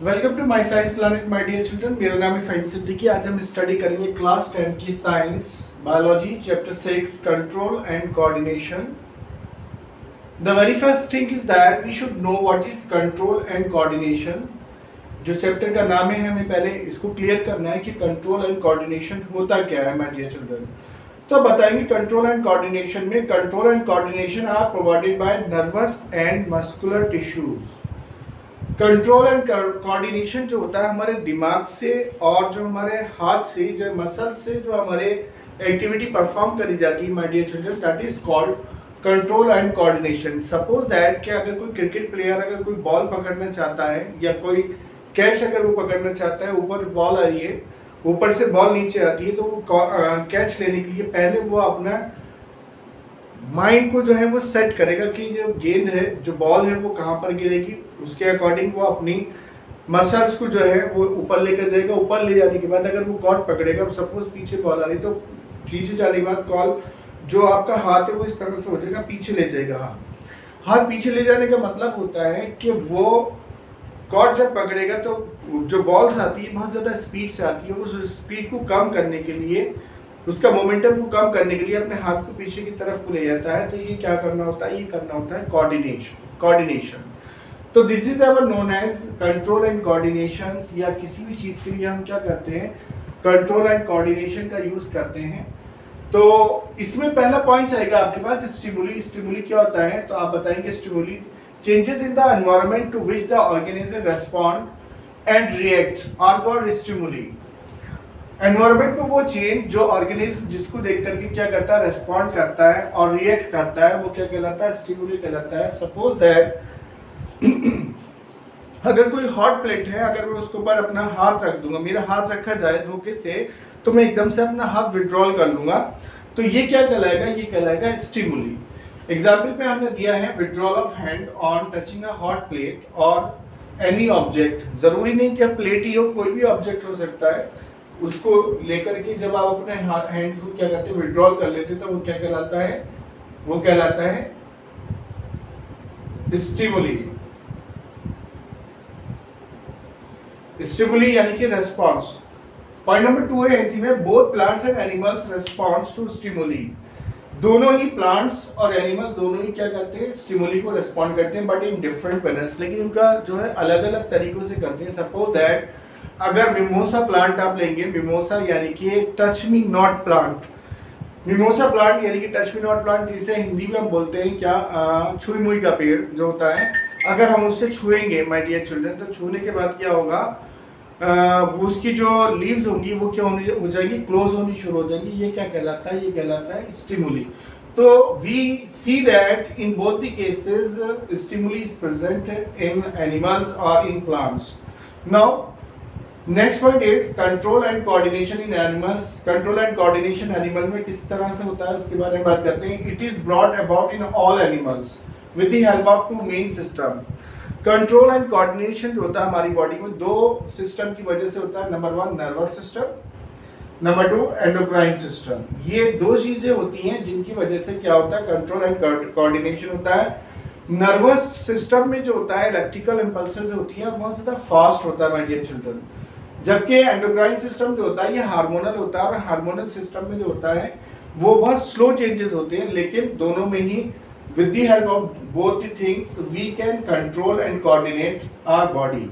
Welcome to my science planet my dear children. मेरा नाम है फ़हीम सिद्दीकी। आज हम स्टडी करेंगे क्लास 10 की science biology chapter 6 control and coordination. The very first thing is that we should know what is control and coordination. जो chapter का नाम है हमें पहले इसको क्लियर करना है कि कंट्रोल एंड कोऑर्डिनेशन होता क्या है माय डियर चिल्ड्रन। तो बताएंगे कंट्रोल एंड कोऑर्डिनेशन में control and coordination are provided by nervous and muscular tissues. Control and coordination जो होता है हमारे दिमाग से और जो हमारे हाथ से जो मसल से जो हमारे एक्टिविटी परफॉर्म करी जाती है my dear children, that is called control and coordination. Suppose that कि अगर कोई क्रिकेट प्लेयर अगर कोई बॉल पकड़ना चाहता है या कोई कैच अगर वो पकड़ना चाहता है, ऊपर बॉल आ रही है, ऊपर से बॉल नीचे आती है, तो वो कैच लेने के लिए पहले वो अपना माइंड को जो है वो सेट करेगा कि जो गेंद है, जो बॉल है, वो कहाँ पर गिरेगी। उसके अकॉर्डिंग वो अपनी मसल्स को जो है वो ऊपर लेकर जाएगा। ऊपर ले जाने के बाद अगर वो कॉर्ड पकड़ेगा, सपोज पीछे बॉल आ रही, तो पीछे जाने के बाद कॉल जो आपका हाथ है वो इस तरह से हो जाएगा, पीछे ले जाएगा। हाथ पीछे ले जाने का मतलब होता है कि वो कॉर्ड जब पकड़ेगा तो जो बॉल्स आती है बहुत ज़्यादा स्पीड से आती है, उस स्पीड को कम करने के लिए, उसका मोमेंटम को कम करने के लिए अपने हाथ को पीछे की तरफ को ले जाता है। तो ये क्या करना होता है, ये करना होता है कोऑर्डिनेशन। तो this is our known as control and coordination. या किसी भी चीज़ के लिए हम क्या करते हैं, कंट्रोल एंड कोऑर्डिनेशन का यूज़ करते हैं। तो इसमें पहला पॉइंट आएगा आपके पास स्टिमुली। स्टिमुली क्या होता है, तो आप बताएंगे stimuli changes in the environment to which the organism respond and react are called stimuli. Environment में वो चेंज जो ऑर्गेनिज्म जिसको देख करके क्या करता है, रेस्पॉन्ड करता है और रिएक्ट करता है, वो क्या कहलाता है, स्टिमुली कहलाता है। सपोज दैट अगर कोई हॉट प्लेट है, अगर मैं उसके ऊपर अपना हाथ रख दूंगा, मेरा हाथ रखा जाए धोखे से, तो मैं एकदम से अपना हाथ विड्रॉल कर लूंगा, तो ये क्या कहलाएगा, ये कहलाएगा स्टिमुली। एग्जाम्पल पे हमने दिया है withdrawal of hand on touching a hot plate और एनी ऑब्जेक्ट। जरूरी नहीं कि प्लेट ही हो, कोई भी ऑब्जेक्ट हो सकता है। उसको लेकर के जब आप अपने हैंड को क्या करते हैं, विड्रॉल कर लेते हैं, तो वो क्या कहलाता है, वो कहलाता है स्टिमुली। स्टिमुली यानी कि रेस्पॉन्स। पॉइंट नंबर 2 है इसी में, both plants and animals response to stimuli. दोनों ही प्लांट्स और एनिमल्स दोनों ही क्या करते हैं, स्टिमुली को रेस्पॉन्ड करते हैं, बट इन डिफरेंट मैनर्स, लेकिन उनका जो है अलग अलग तरीकों से करते हैं। सपोज दैट अगर मिमोसा प्लांट आप लेंगे, मिमोसा यानी कि touch me not plant, mimosa plant यानी कि टच मी नॉट प्लांट, जिसे हिंदी में हम बोलते हैं क्या, छुई मुई का पेड़ जो होता है, अगर हम उससे छुएंगे माय डियर चिल्ड्रन, तो छूने के बाद क्या होगा, उसकी जो लीव्स होंगी वो क्या हो जाएंगी, क्लोज होनी शुरू हो जाएंगी। ये क्या कहलाता है, ये कहलाता है स्टिमुली। तो we see that in both the cases stimuli is present in animals और in plants. Now next point is control and coordination in animals. Control and coordination animal में किस तरह से होता है उसके बारे में बात करते हैं। It is brought about in all animals with the help of two main system. Control and coordination जो होता है हमारी बॉडी में दो सिस्टम की वजह से होता है। Number 1 nervous system, number 2 endocrine system. ये दो चीजें होती हैं जिनकी वजह से क्या होता है, कंट्रोल एंड कोऑर्डिनेशन होता है। नर्वस सिस्टम में जो होता है इलेक्ट्रिकल इंपल्सेस होती हैं और बहुत ज्यादा फास्ट होता है माय डियर चिल्ड्रन, जबकि एंडोक्राइन सिस्टम जो होता है ये हार्मोनल होता है, और हार्मोनल सिस्टम में जो होता है वो बहुत स्लो चेंजेस होते हैं, लेकिन दोनों में ही with the help of both the things we can control and coordinate our body।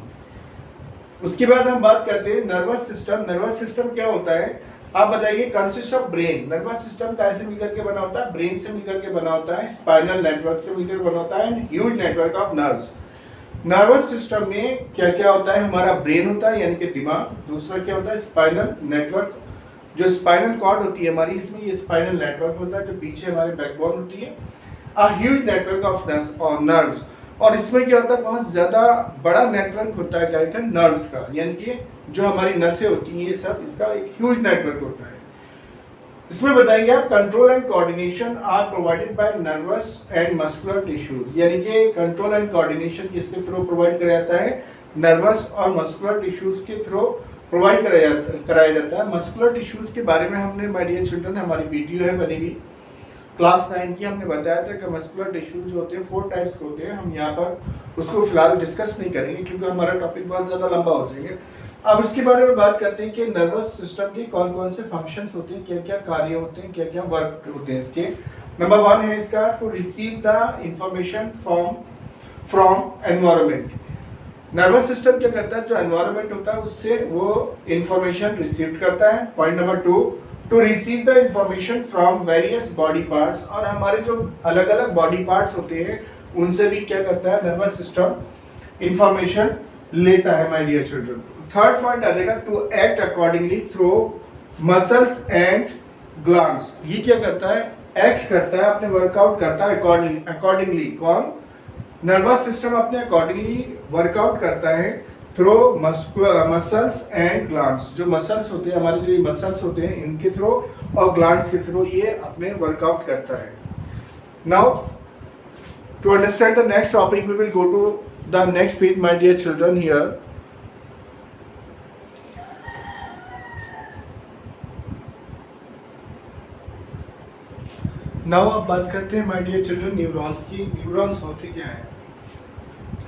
उसके बाद हम बात करते हैं नर्वस सिस्टम। नर्वस सिस्टम क्या होता है, आप बताइए। Consist of brain. Nervous system कैसे मिलकर के बना होता है, ब्रेन से मिलकर के बना होता है, स्पाइनल नेटवर्क से मिलकर बना होता है, and huge network of nerves. Nervous system में क्या क्या होता है, हमारा ब्रेन होता है यानी कि दिमाग, दूसरा क्या होता है स्पाइनल नेटवर्क, जो स्पाइनल कॉर्ड होती है हमारी, इसमें ये स्पाइनल नेटवर्क होता है, जो पीछे हमारे बैकबोन होती है, a huge network of nerves। और इसमें क्या होता है, बहुत ज़्यादा बड़ा नेटवर्क होता है क्या का, नर्व्स का, यानी कि जो हमारी नसें होती हैं ये सब, इसका एक ह्यूज नेटवर्क होता है। इसमें बताएंगे आप control and coordination are provided by nervous and muscular tissues. यानी कि कंट्रोल एंड कोऑर्डिनेशन किसके थ्रू प्रोवाइड कराया जाता है, नर्वस और मस्कुलर टिश्यूज के थ्रू प्रोवाइड कराया जाता है। मस्कुलर टिश्यूज के बारे में हमने माय डियर चिल्ड्रन हमारी वीडियो है बनी हुई, क्लास 9 की हमने बताया था कि मस्कुलर टिश्यूज जो होते हैं 4 टाइप्स के होते हैं। हम यहाँ पर उसको फिलहाल डिस्कस नहीं करेंगे क्योंकि हमारा टॉपिक बहुत ज़्यादा लंबा हो जाएगा। अब इसके बारे में बात करते हैं कि नर्वस सिस्टम के कौन कौन से फंक्शंस होते हैं, क्या क्या कार्य होते हैं, क्या क्या वर्क होते हैं इसके। नंबर 1 है इसका to receive the information from environment. Nervous system क्या करता है, जो एनवायरनमेंट होता है उससे वो इंफॉर्मेशन रिसीव करता है। Point number 2, to receive the information from various body parts. और हमारे जो अलग अलग बॉडी पार्ट्स होते हैं उनसे भी क्या करता है नर्वस सिस्टम इंफॉर्मेशन लेता है my dear children. Third point आ जाएगा to act accordingly through muscles and glands. ये क्या करता है, एक्ट करता है, अपने वर्कआउट करता है अकॉर्डिंगली। कौन, नर्वस सिस्टम अपने अकॉर्डिंगली वर्कआउट करता है थ्रू मसल्स एंड ग्लैंड्स। जो मसल्स होते हैं, हमारे जो मसल्स होते हैं इनके थ्रू और ग्लैंड्स के थ्रू ये अपने वर्कआउट करता है। Now to understand the next topic we will go to the next page my dear children here. Now अब बात करते हैं माय डियर चिल्ड्रन न्यूरॉन्स की। न्यूरॉन्स होते क्या है?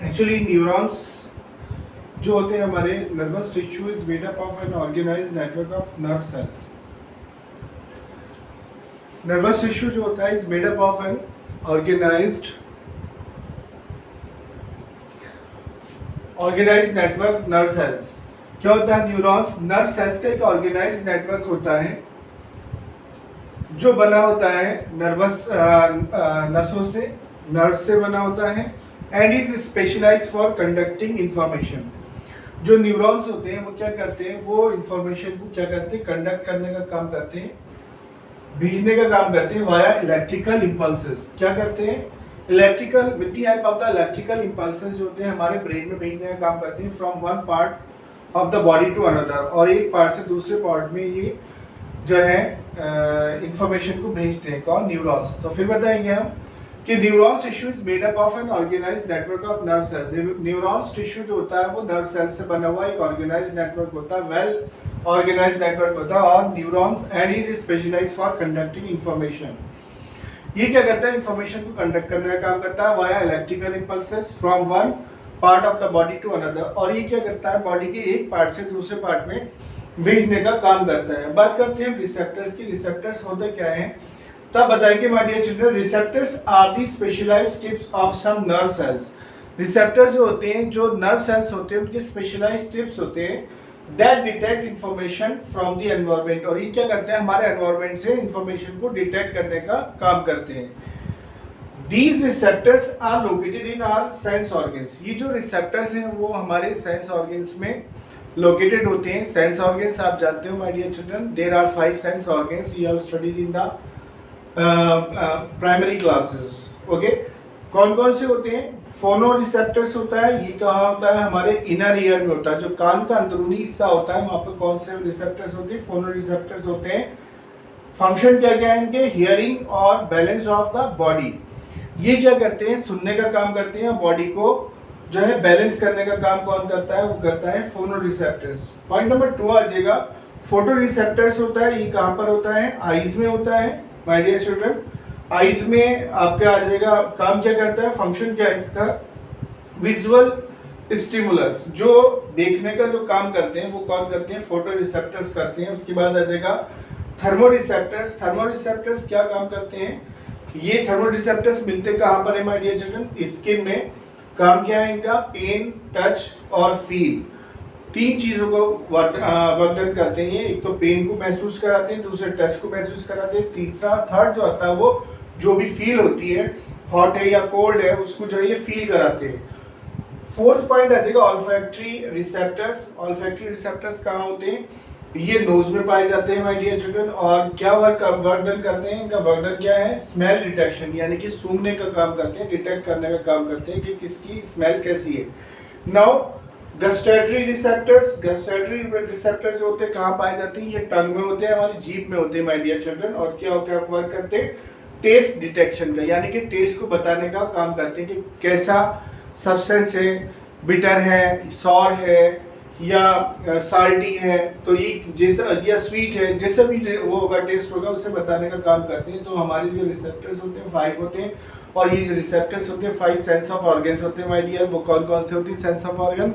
एक्चुअली न्यूरॉन्स जो होते हैं हमारे nervous tissue is made up of an organized network of nerve cells. Nervous tissue जो होता है is made up of an organized network nerve cells. क्या होता है, न्यूरॉन्स नर्व सेल्स का एक ऑर्गेनाइज्ड नेटवर्क होता है जो बना होता है नर्वस नसों से, नर्व से बना होता है and is specialized for conducting information. जो न्यूरॉन्स होते हैं वो क्या करते हैं, वो इंफॉर्मेशन को क्या करते हैं, कंडक्ट करने का काम करते हैं, भेजने का काम करते हैं वाया इलेक्ट्रिकल इम्पल्सेस। क्या करते हैं, electrical with the help of the electrical impulses जो होते हैं हमारे ब्रेन में भेजने का काम करते हैं from one part of the body to another. और एक पार्ट से दूसरे पार्ट में ये जो है इंफॉर्मेशन को भेजते हैं। कौन, न्यूरॉन्स। तो फिर बताएंगे हम कि neurons tissue is made up of an organized network of nerve cells. Neurons tissue जो होता है वो नर्व सेल से बना हुआ एक ऑर्गेनाइज्ड नेटवर्क होता है, वेल ऑर्गेनाइज्ड नेटवर्क होता है। और neurons and is specialized for conducting information. ये क्या करता है, इंफॉर्मेशन को कंडक्ट करने का काम करता है via electrical impulses from one part of the body to another. और ये क्या करता है, बॉडी के एक पार्ट से दूसरे पार्ट में भेजने का काम करता है। बात करते हैं रिसेप्टर्स की। रिसेप्टर्स होते क्या हैं, तब बताएंगे my dear children. Receptors are the specialized tips of some nerve cells. Receptors जो होते हैं, जो नर्व सेल्स होते हैं उनके स्पेशलाइज्ड टिप्स होते हैं that detect information from the environment. और ये क्या करते हैं, हमारे एनवायरनमेंट से इंफॉर्मेशन को डिटेक्ट करने का काम करते हैं। These receptors are located in our sense organs। ये जो रिसेप्टर्स हैं वो हमारे सेंस ऑर्गन्स में लोकेटेड होते हैं। सेंस ऑर्गन्स आप जानते हो my dear children, there are 5 sense organs you have studied in the primary classes. Okay, कौन कौन से होते हैं, फोनो रिसेप्टर्स होता है, ये कहाँ होता है, हमारे इनर ईयर में होता है, जो कान का अंदरूनी हिस्सा होता है वहाँ पर कौन से रिसेप्टर्स होते हैं, फोनो रिसेप्टर्स होते हैं। फंक्शन क्या क्या है इनके, हियरिंग और बैलेंस ऑफ द बॉडी। ये क्या करते हैं, सुनने का काम करते हैं, बॉडी को जो है बैलेंस करने का काम कौन करता है, वो करता है फोनो रिसेप्टर्स। पॉइंट नंबर 2 आ जाएगा, फोटो रिसेप्टर्स होता है, ये कहाँ पर होता है, आईज में होता है माय डियर चिल्ड्रन। आईज में आपका आ जाएगा, काम क्या करता है, फंक्शन क्या है इसका, विजुअल स्टिमुलस, जो देखने का जो काम करते हैं वो कौन करते हैं, फोटो रिसेप्टर्स करते हैं। उसके बाद आ जाएगा थर्मो रिसेप्टर्स। थर्मो रिसेप्टर्स क्या काम करते हैं, ये थर्मो रिसेप्टर्स मिलते कहाँ पर है माय डियर चिल्ड्रन, स्किन में। काम क्या है इनका, पेन, टच और फील, 3 चीजों को वर्क डन करते हैं। एक तो पेन को महसूस कराते हैं, दूसरे टच को महसूस कराते हैं, थर्ड जो आता है वो जो भी फील होती है, हॉट है या कोल्ड है, उसको जो है ये फील कराते हैं। 4th पॉइंट आ जाएगा ऑल्फैक्टरी रिसेप्टर्स। ऑल्फैक्टरी रिसेप्टर्स कहाँ होते हैं, ये नोज में पाए जाते हैं माय डियर चिल्ड्रन। और क्या वर्क डन करते हैं, इनका वर्क डन क्या है, स्मेल डिटेक्शन, यानी कि सूंघने का काम करते हैं, डिटेक्ट करने का काम करते हैं कि किसकी स्मेल कैसी है। Now gustatory receptors. Gustatory receptors जो होते हैं कहाँ पाए जाते हैं, ये टंग में होते हैं, हमारी जीभ में होते हैं माय डियर चिल्ड्रन। और क्या क्या वर्क करते हैं, टेस्ट डिटेक्शन का, यानी कि टेस्ट को बताने का काम करते हैं कि कैसा सब्सटेंस है, बिटर है, सॉर है या साल्टी है, तो ये जैसा या स्वीट है, जैसा भी वो होगा टेस्ट होगा उसे बताने का काम करते हैं। तो हमारे जो रिसेप्टर्स होते हैं 5 होते हैं, और ये जो रिसेप्टर्स होते हैं 5 सेंस ऑफ ऑर्गन्स होते हैं माय डियर। वो कौन कौन से होती है सेंस ऑफ ऑर्गन?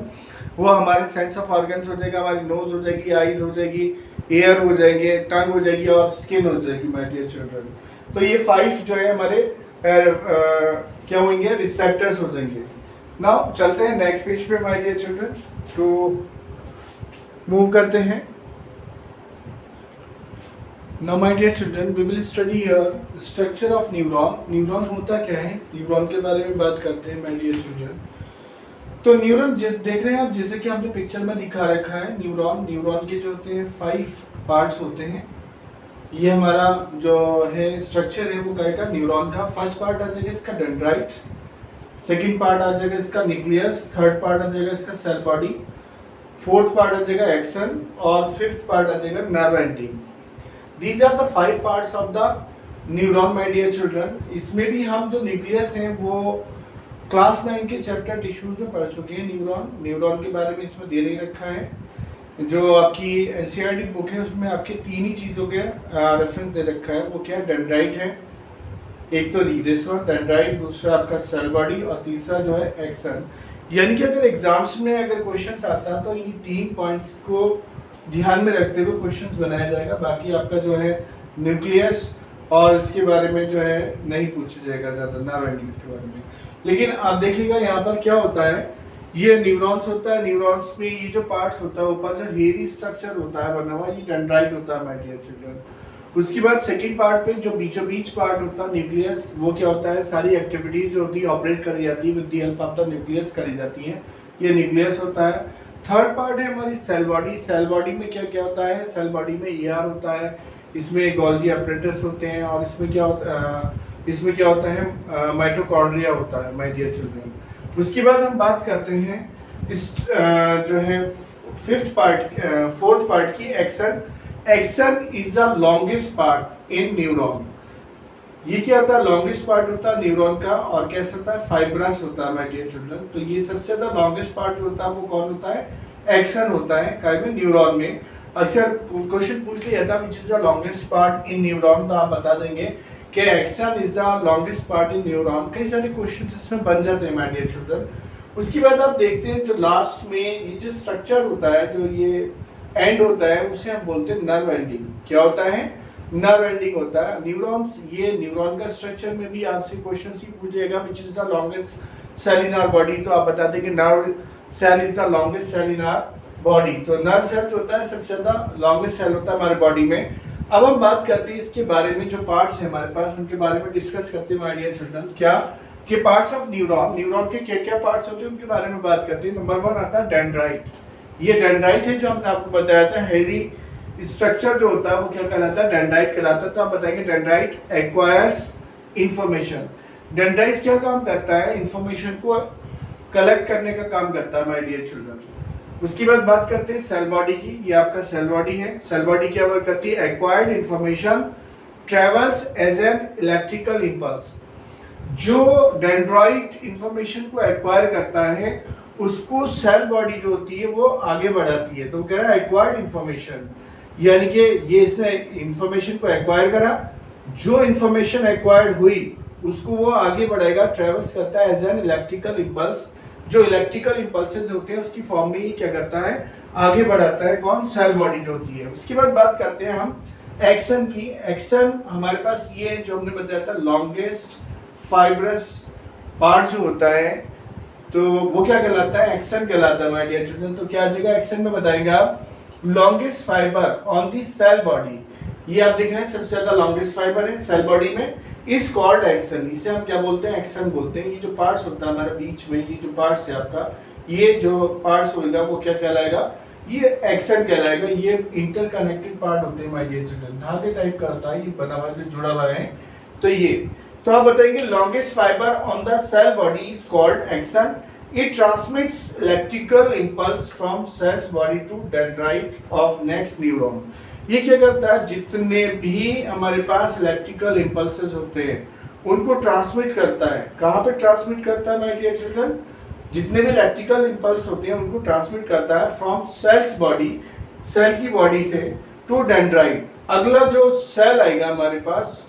वो हमारे सेंस ऑफ ऑर्गन्स हो जाएगा, हमारी नोज हो जाएगी, आईज हो जाएगी, एयर हो जाएंगे, टंग हो जाएगी और स्किन हो जाएगी माय डियर चिल्ड्रन। तो ये 5 जो है हमारे क्या होंगे? रिसेप्टर्स हो जाएंगे। नाउ चलते हैं नेक्स्ट पेज पे माय डियर चिल्ड्रन, तो मूव करते हैं। Now my dear children we will study here structure of neuron. Neuron होता क्या है, न्यूरॉन के बारे में बात करते हैं माय डियर चिल्ड्रन। तो न्यूरॉन जिस देख रहे हैं आप, जैसे कि हमने पिक्चर में दिखा रखा है, न्यूरॉन के जो होते हैं 5 पार्ट्स होते हैं। ये हमारा जो है स्ट्रक्चर है वो क्या का न्यूरॉन का। फर्स्ट पार्ट आ जाएगा इसका डेंड्राइट, सेकंड पार्ट आ जाएगा इसका न्यूक्लियस, थर्ड पार्ट आ जाएगा इसका सेल बॉडी, फोर्थ पार्ट आ जाएगा एक्सन, और फिफ्थ पार्ट आ जाएगा nerve ending. These are the 5 parts of the neuron my dear children. इसमें भी हम जो न्यूक्लियस है वो क्लास 9 के चैप्टर टिश्यूज में पढ़ चुके हैं। न्यूरॉन के बारे में इसमें दे नहीं रखा है। जो आपकी एनसीईआरटी बुक है उसमें आपके 3 ही चीज़ों के रेफरेंस दे रखा है। वो क्या है? डेंड्राइट है, एक तो दिस वन डेंड्राइट, दूसरा आपका सेल बॉडी, और तीसरा जो है एक्सन। यानी कि अगर एग्जाम्स में अगर क्वेश्चंस आता है तो इन 3 पॉइंट्स को ध्यान में रखते हुए क्वेश्चंस बनाया जाएगा। बाकी आपका जो है न्यूक्लियस और इसके बारे में जो है नहीं पूछा जाएगा ज़्यादा, नर्व एंडिंग्स के बारे में। लेकिन आप देखिएगा यहाँ पर क्या होता है, ये न्यूरॉन्स होता है। न्यूरॉन्स में ये जो पार्ट्स होता है, ऊपर जो हेयरी स्ट्रक्चर होता है बना हुआ, ये डेंड्राइट होता है माय डियर चिल्ड्रन। उसके बाद सेकंड पार्ट पे जो बीचों बीच पार्ट होता है न्यूक्लियस, वो क्या होता है? सारी एक्टिविटीज जो होती है ऑपरेट करी जाती है with the help of the nucleus करी जाती है, ये न्यूक्लियस होता है। थर्ड पार्ट है हमारी सेल बॉडी। सेल बॉडी में क्या क्या होता है? सेल बॉडी में ईआर होता है, इसमें गोल्गी अपरेटस होते हैं, और इसमें क्या होता है? माइटोकॉन्ड्रिया होता है माय डियर चिल्ड्रन। उसके बाद हम बात करते हैं इस जो है फोर्थ पार्ट की, action. Action is the longest part in neuron. ये क्या होता है? लॉन्गेस्ट पार्ट होता है न्यूरॉन का, और कैसा होता है? फाइब्रस होता है माय डियर चिल्ड्रन। तो ये सबसे ज्यादा लॉन्गेस्ट पार्ट जो होता है वो कौन होता है? एक्सन होता है काय में? न्यूरॉन में। अक्सर क्वेश्चन पूछ लिया था विच is the longest part in neuron, तो आप बता देंगे कि action is the longest part in neuron. कई सारे क्वेश्चन इसमें बन जाते हैं माय डियर चिल्ड्रन। उसके बाद आप देखते हैं जो लास्ट में ये जो स्ट्रक्चर होता है, जो ये एंड होता है, उसे हम बोलते हैं नर्व एंडिंग। क्या होता है? नर्व एंडिंग होता है। न्यूरॉन्स, ये न्यूरॉन का स्ट्रक्चर में भी आपसे क्वेश्चन ही पूछेगा which is the longest cell in our body, तो आप बता देंगे nerve cell is the longest cell in our body. तो नर्व सेल जो होता है सबसे ज्यादा लॉन्गेस्ट सेल होता है हमारे बॉडी में। अब हम बात करते हैं इसके बारे में, जो पार्ट्स हैं हमारे पास उनके बारे में डिस्कस करते हैं माय डियर चिल्ड्रन। क्या कि पार्ट्स ऑफ न्यूरॉन, न्यूरॉन के क्या क्या पार्ट्स होते हैं उनके बारे में बात करते हैं। नंबर 1 आता है डेंड्राइट। ये डेंड्राइट है जो हमने आपको बताया था, हेयरी स्ट्रक्चर जो होता है वो क्या कहलाता है? डेंड्राइट कहलाता है। तो आप बताएंगे डेंड्राइट एक्वायर्स इंफॉर्मेशन। डेंड्राइट क्या काम करता है? इंफॉर्मेशन को कलेक्ट करने का काम करता है माय डियर चिल्ड्रन। उसके बाद बात करते हैं सेल बॉडी की। ये आपका सेल बॉडी है। सेल बॉडी क्या वर्क करती है? Acquired information travels as an electrical impulse. जो डेंड्राइट इंफॉर्मेशन को एक्वायर करता है उसको सेल बॉडी जो होती है वो आगे बढ़ाती है। तो कह रहा है एक्वायर्ड इंफॉर्मेशन, यानी कि ये इसने इंफॉर्मेशन को एक्वायर करा, जो इंफॉर्मेशन एक्वायर्ड हुई उसको वो आगे बढ़ाएगा, ट्रेवल्स करता है एज एन इलेक्ट्रिकल इंपल्स। जो इलेक्ट्रिकल इंपल्सेस होते हैं उसकी फॉर्म में ही क्या करता है? आगे बढ़ाता है। कौन? सेल बॉडी जो होती है। उसके बाद बात करते हैं हम एक्सन की। एक्सन हमारे पास ये जो हमने बताया था लॉन्गेस्ट फाइब्रस पार्ट जो होता है, तो वो क्या कहलाता है? एक्सन कहलाता है माय डियर चिल्ड्रन। तो क्या आ जाएगा? एक्सन में बताएगा longest fibre on the cell body. ये आप देख रहे हैं सबसे ज्यादा लॉन्गेस्ट फाइबर है सेल बॉडी में, इज कॉल्ड एक्सन। इसे हम क्या बोलते हैं? एक्सन बोलते हैं। ये जो पार्ट्स होता है हमारे बीच में, ये जो पार्ट्स है आपका, ये जो पार्ट्स होगा वो क्या कहलाएगा? ये एक्सन कहलाएगा। ये इंटरकनेक्टेड पार्ट होते हैं माय डियर चिल्ड्रन, धागे टाइप का होता है, ये बना हुआ जो जुड़ा हुआ है। तो ये तो आप बताएंगे longest fibre on the cell body is called axon. It transmits electrical impulse from cells body to dendrite of next neuron. ये क्या करता है? जितने भी हमारे पास इलेक्ट्रिकल इंपल्सेस होते हैं उनको ट्रांसमिट करता है। कहाँ पे ट्रांसमिट करता है माय डियर चिल्ड्रन? जितने भी इलेक्ट्रिकल इंपल्स होते हैं उनको ट्रांसमिट करता है फ्रॉम सेल्स बॉडी, सेल की बॉडी से टू डेंड्राइट। अगला जो सेल आएगा हमारे पास,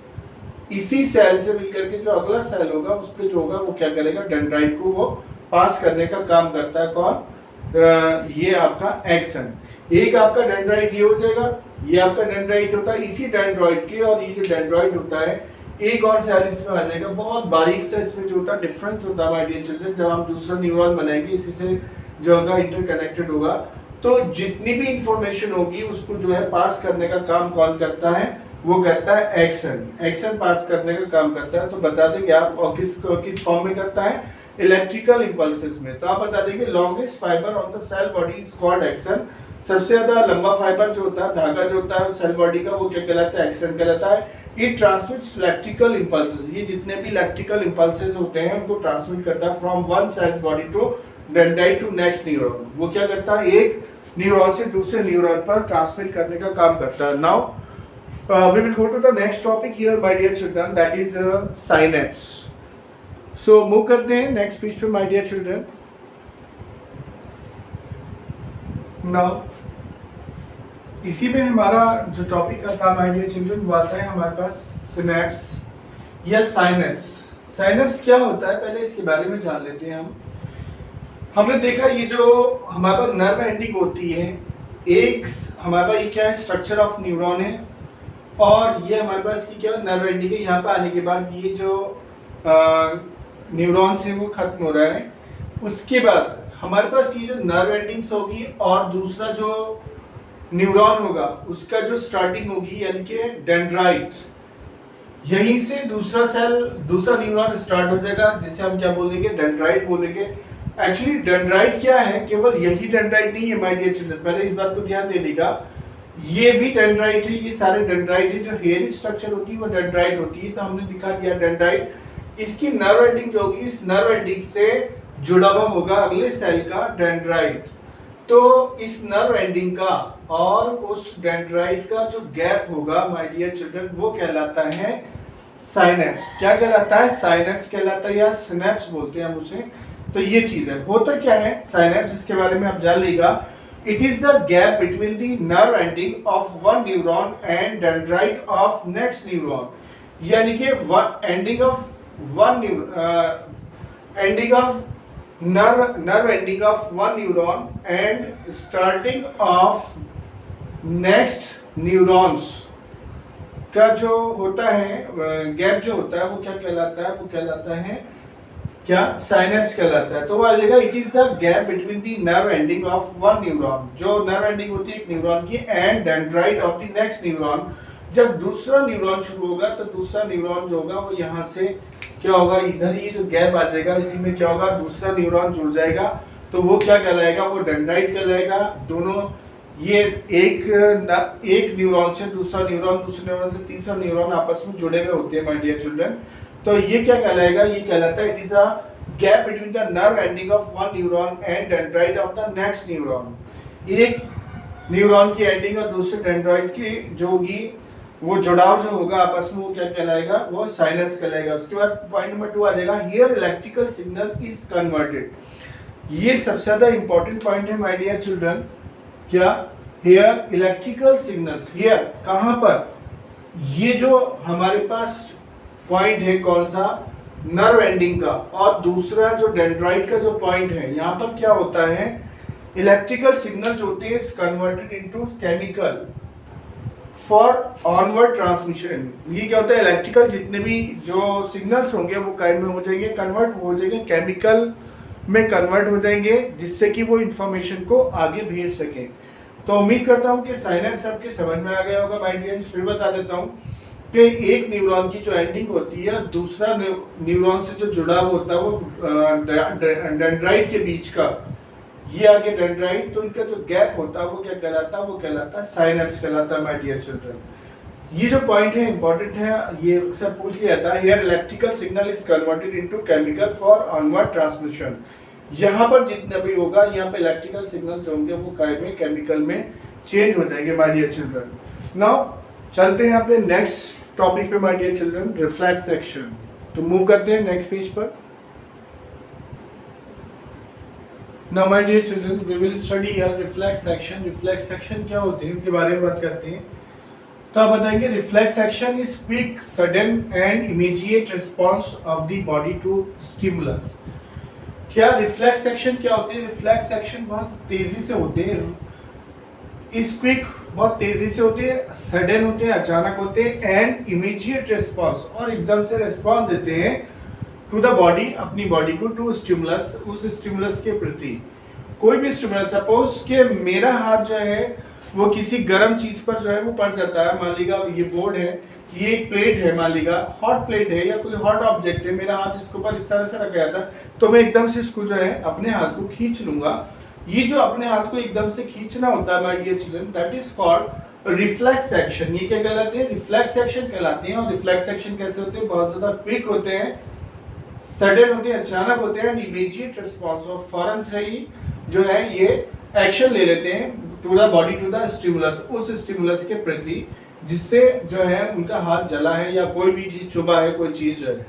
इसी सेल से मिलकर के जो अगला सेल होगा उस पर जो होगा वो क्या करेगा, डेंड्राइट को वो पास करने का काम करता है। कौन? ये आपका एक्सन। एक आपका डेंड्राइट ये हो जाएगा, ये आपका डेंड्राइट होता है। इसी डेंड्राइट के और ये जो डेंड्राइट होता है एक और सेल इसमें आ जाएगा। बहुत बारीक सा इसमें जो होता है डिफरेंस होता है माय डियर चिल्ड्रन। जब हम दूसरा न्यूरॉन बनाएंगे इसी से जो होगा इंटरकनेक्टेड होगा, तो जितनी भी इंफॉर्मेशन होगी उसको जो है पास करने का काम कौन करता है, वो करता है एक्शन। एक्शन पास करने का काम करता है। तो बता देंगे आप और किस फॉर्म में करता है, इलेक्ट्रिकल इंपल्सेस में। तो आप बता देंगे longest fibre on the cell body is called action. सबसे ज्यादा लंबा फाइबर जो होता है, धागा जो होता है सेल बॉडी का, वो क्या कहलाता है, एक्शन कहलाता है। It transmits electrical impulses. ये जितने भी इलेक्ट्रिकल इंपल्सेस होते हैं उनको ट्रांसमिट करता है from one cell body to dendrite to next neuron. वो क्या करता है, एक न्यूरॉन से दूसरे न्यूरॉन पर ट्रांसमिट करने का काम करता है। Now we will go to the next topic here my dear children, that is synapse. So move करते हैं next page पे my dear children. Now इसी में हमारा जो टॉपिक था my dear children वो आता है हमारे पास सिनेप्स या साइनेप्स। साइनेप्स क्या होता है पहले इसके बारे में जान लेते हैं हम। हमने देखा ये जो हमारे पास नर्व एंडिंग होती है, एक हमारे पास ये क्या है, स्ट्रक्चर ऑफ न्यूरॉन है, और ये हमारे पास की क्या नर्व एंडिंग है। यहाँ पे आने के बाद ये जो न्यूरॉन्स है वो खत्म हो रहा है। उसके बाद हमारे पास ये जो नर्व एंडिंग्स होगी और दूसरा जो न्यूरॉन होगा उसका जो स्टार्टिंग होगी यानी कि डेंड्राइट, यहीं से दूसरा सेल दूसरा न्यूरॉन स्टार्ट हो जाएगा जिसे हम क्या बोलेंगे, डेंड्राइट बोलेंगे। एक्चुअली डेंड्राइट क्या है, केवल यही डेंड्राइट नहीं है माय डियर चिल्ड्रन, पहले इस बात को ध्यान देने ये भी डेंड्राइट है, ये सारे डेंड्राइट है। जो हेयर स्ट्रक्चर होती है वो डेंड्राइट होती है। तो हमने दिखा दिया डेंड्राइट, इसकी नर्व एंडिंग जो होगी इस नर्व एंडिंग से जुड़ा हुआ होगा अगले सेल का डेंड्राइट। तो इस नर्व एंडिंग का और उस डेंड्राइट का जो गैप होगा माय डियर चिल्ड्रन वो कहलाता है साइनेप्स। क्या कहलाता है, साइनेप्स कहलाता है, या सिनेप्स बोलते हैं हम उसे। तो ये चीज है। होता क्या है साइनेप्स, इसके बारे में आप जान लीजिएगा। It is the gap between the nerve ending of one neuron and dendrite of next neuron. यानी कि ending of nerve ending of one neuron and starting of next neurons का जो होता है गैप जो होता है वो क्या कहलाता है, वो कहलाता है क्या, साइनेप्स कहलाता है। तो वो आ जाएगा it is the gap between the nerve ending of one neuron, जो नर्व एंडिंग होती है एक न्यूरॉन की, and dendrite of the next neuron. जब दूसरा न्यूरॉन शुरू होगा तो दूसरा न्यूरॉन जो होगा वो यहाँ से क्या होगा, इधर ये जो गैप आ जाएगा इसी में क्या होगा, दूसरा न्यूरॉन जुड़ जाएगा। तो वो क्या कहलाएगा, वो डेंड्राइट कहलाएगा। दोनों ये एक न्यूरॉन से दूसरा न्यूरॉन, दूसरे न्यूरॉन से तीसरा न्यूरॉन आपस में जुड़े हुए होते हैं माय डियर चिल्ड्रन। तो ये क्या कहलाएगा, ये कहलाता है it is a gap between the nerve ending of one neuron and dendrite of the next neuron. एक न्यूरॉन की एंडिंग और दूसरे डेंड्राइट की जो होगी वो जुड़ाव जो होगा आपस में वो क्या कहलाएगा, वो साइनेप्स कहलाएगा। उसके बाद पॉइंट नंबर 2 आ जाएगा, here electrical signal is converted. ये सबसे ज्यादा इंपॉर्टेंट पॉइंट है माय डियर चिल्ड्रन। क्या, हियर इलेक्ट्रिकल सिग्नल्स, हियर कहां पर, ये जो हमारे पास पॉइंट है कौन सा, नर्व एंडिंग का, और दूसरा जो डेंड्राइट का जो पॉइंट है, यहाँ पर क्या होता है, इलेक्ट्रिकल सिग्नल जो होते हैं converted into chemical for onward transmission. ये क्या होता है, इलेक्ट्रिकल जितने भी जो सिग्नल्स होंगे वो काय में हो जाएंगे, कन्वर्ट हो जाएंगे, केमिकल में कन्वर्ट हो जाएंगे, जिससे कि वो इंफॉर्मेशन को आगे भेज सकें। तो उम्मीद करता हूँ कि साइनेप्स आपके समझ में आ गया होगा माय डियर। फिर बता देता हूँ कि एक न्यूरॉन की जो एंडिंग होती है दूसरा न्यूरॉन से जो जुड़ा होता है वो डेंड्राइट के बीच का, ये आगे डेंड्राइट, तो इनका जो गैप होता है वो क्या कहलाता है, वो कहलाता है साइनेप्स कहलाता है माय डियर चिल्ड्रन। ये जो पॉइंट है इंपॉर्टेंट है, ये अक्सर पूछ लिया था। Here electrical signal is converted into chemical for onward transmission. यहाँ पर जितना भी होगा यहाँ पे इलेक्ट्रिकल सिग्नल जो होंगे वो काय में, केमिकल में चेंज हो जाएंगे माय डियर चिल्ड्रन। नाउ चलते हैं अपने नेक्स्ट टॉपिक पे my dear children, reflex action. तो मूव करते हैं नेक्स्ट पेज पर। Now my dear children, we will study here reflex action. Reflex action क्या होते हैं उनके बारे में बात करते हैं। तो आप बताएंगे reflex action is quick, sudden and immediate response of the body to stimulus. क्या रिफ्लेक्स एक्शन क्या होते हैं? रिफ्लेक्स एक्शन बहुत तेजी से होते हैं, इज क्विक बहुत तेजी से होते हैं, सडन होते हैं अचानक होते हैं, एंड इमीडिएट रिस्पॉन्स और एकदम से रिस्पॉन्स देते हैं टू द बॉडी, अपनी बॉडी को, टू स्टिमुलस, उस स्टिमुलस के प्रति। कोई भी स्टिमुलस, सपोज कि मेरा हाथ जो है वो किसी गर्म चीज पर जो है वो पड़ जाता है। मान लीजिए ये बोर्ड है, ये एक प्लेट है, मान लीजिए हॉट प्लेट है या कोई हॉट ऑब्जेक्ट है, मेरा हाथ इसके ऊपर इस तरह से रखा गया था, तो मैं एकदम से इसको जो है अपने हाथ को खींच लूंगा। ये जो अपने हाथ को एकदम से खींचना होता है my dear children, that is called reflex action. ये क्या कहलाते हैं? रिफ्लेक्स एक्शन कहलाते हैं। और रिफ्लेक्स एक्शन कैसे होते हैं? बहुत ज्यादा क्विक होते हैं, सडन होते हैं, अचानक होते हैं, इमीडिएट रिस्पॉन्स, और फौरन से ही जो है ये एक्शन ले लेते हैं to the body, to the stimulus, उस स्टिमुलस के प्रति जिससे जो है उनका हाथ जला है या कोई भी चीज चुभा है, कोई चीज जो है।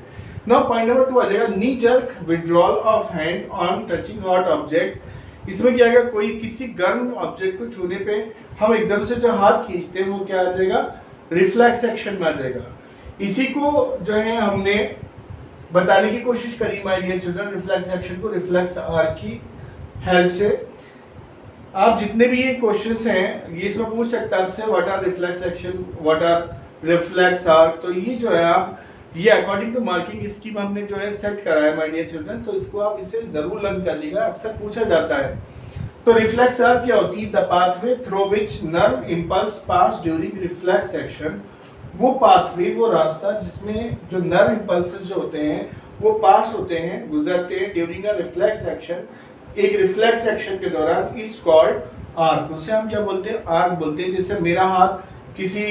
नाउ पॉइंट नंबर 2 आ जाएगा नी jerk withdrawal of hand on touching hot object. इसमें क्या है, कोई किसी गर्म ऑब्जेक्ट को छूने पे हम एकदम से जो हाथ खींचते हैं वो क्या आ जाएगा? रिफ्लेक्स एक्शन में आ जाएगा। इसी को जो है हमने बताने की कोशिश करी my dear children, reflex action को रिफ्लेक्स आर की हेल्प से। आप जितने भी ये क्वेश्चंस हैं ये इसमें पूछ सकते हैं आपसे, what are reflex action, what are reflex arc. तो ये जो है आप ये अकॉर्डिंग टू मार्किंग स्कीम हमने जो है सेट करा है माय डियर चिल्ड्रन, तो इसको आप इसे जरूर लर्न कर लीजिएगा, अक्सर पूछा जाता है। तो रिफ्लेक्स आर क्या होती है? The pathway through which nerve impulse pass during reflex action. वो पाथवे, वो रास्ता जिसमें जो नर्व इंपल्सेस जो होते हैं वो पास होते हैं, गुजरते हैं ड्यूरिंग अ रिफ्लेक्स एक्शन, एक रिफ्लेक्स एक्शन के दौरान, इज कॉल्ड आर्क। उसे हम क्या बोलते हैं? आर्क बोलते हैं। जैसे मेरा हाथ किसी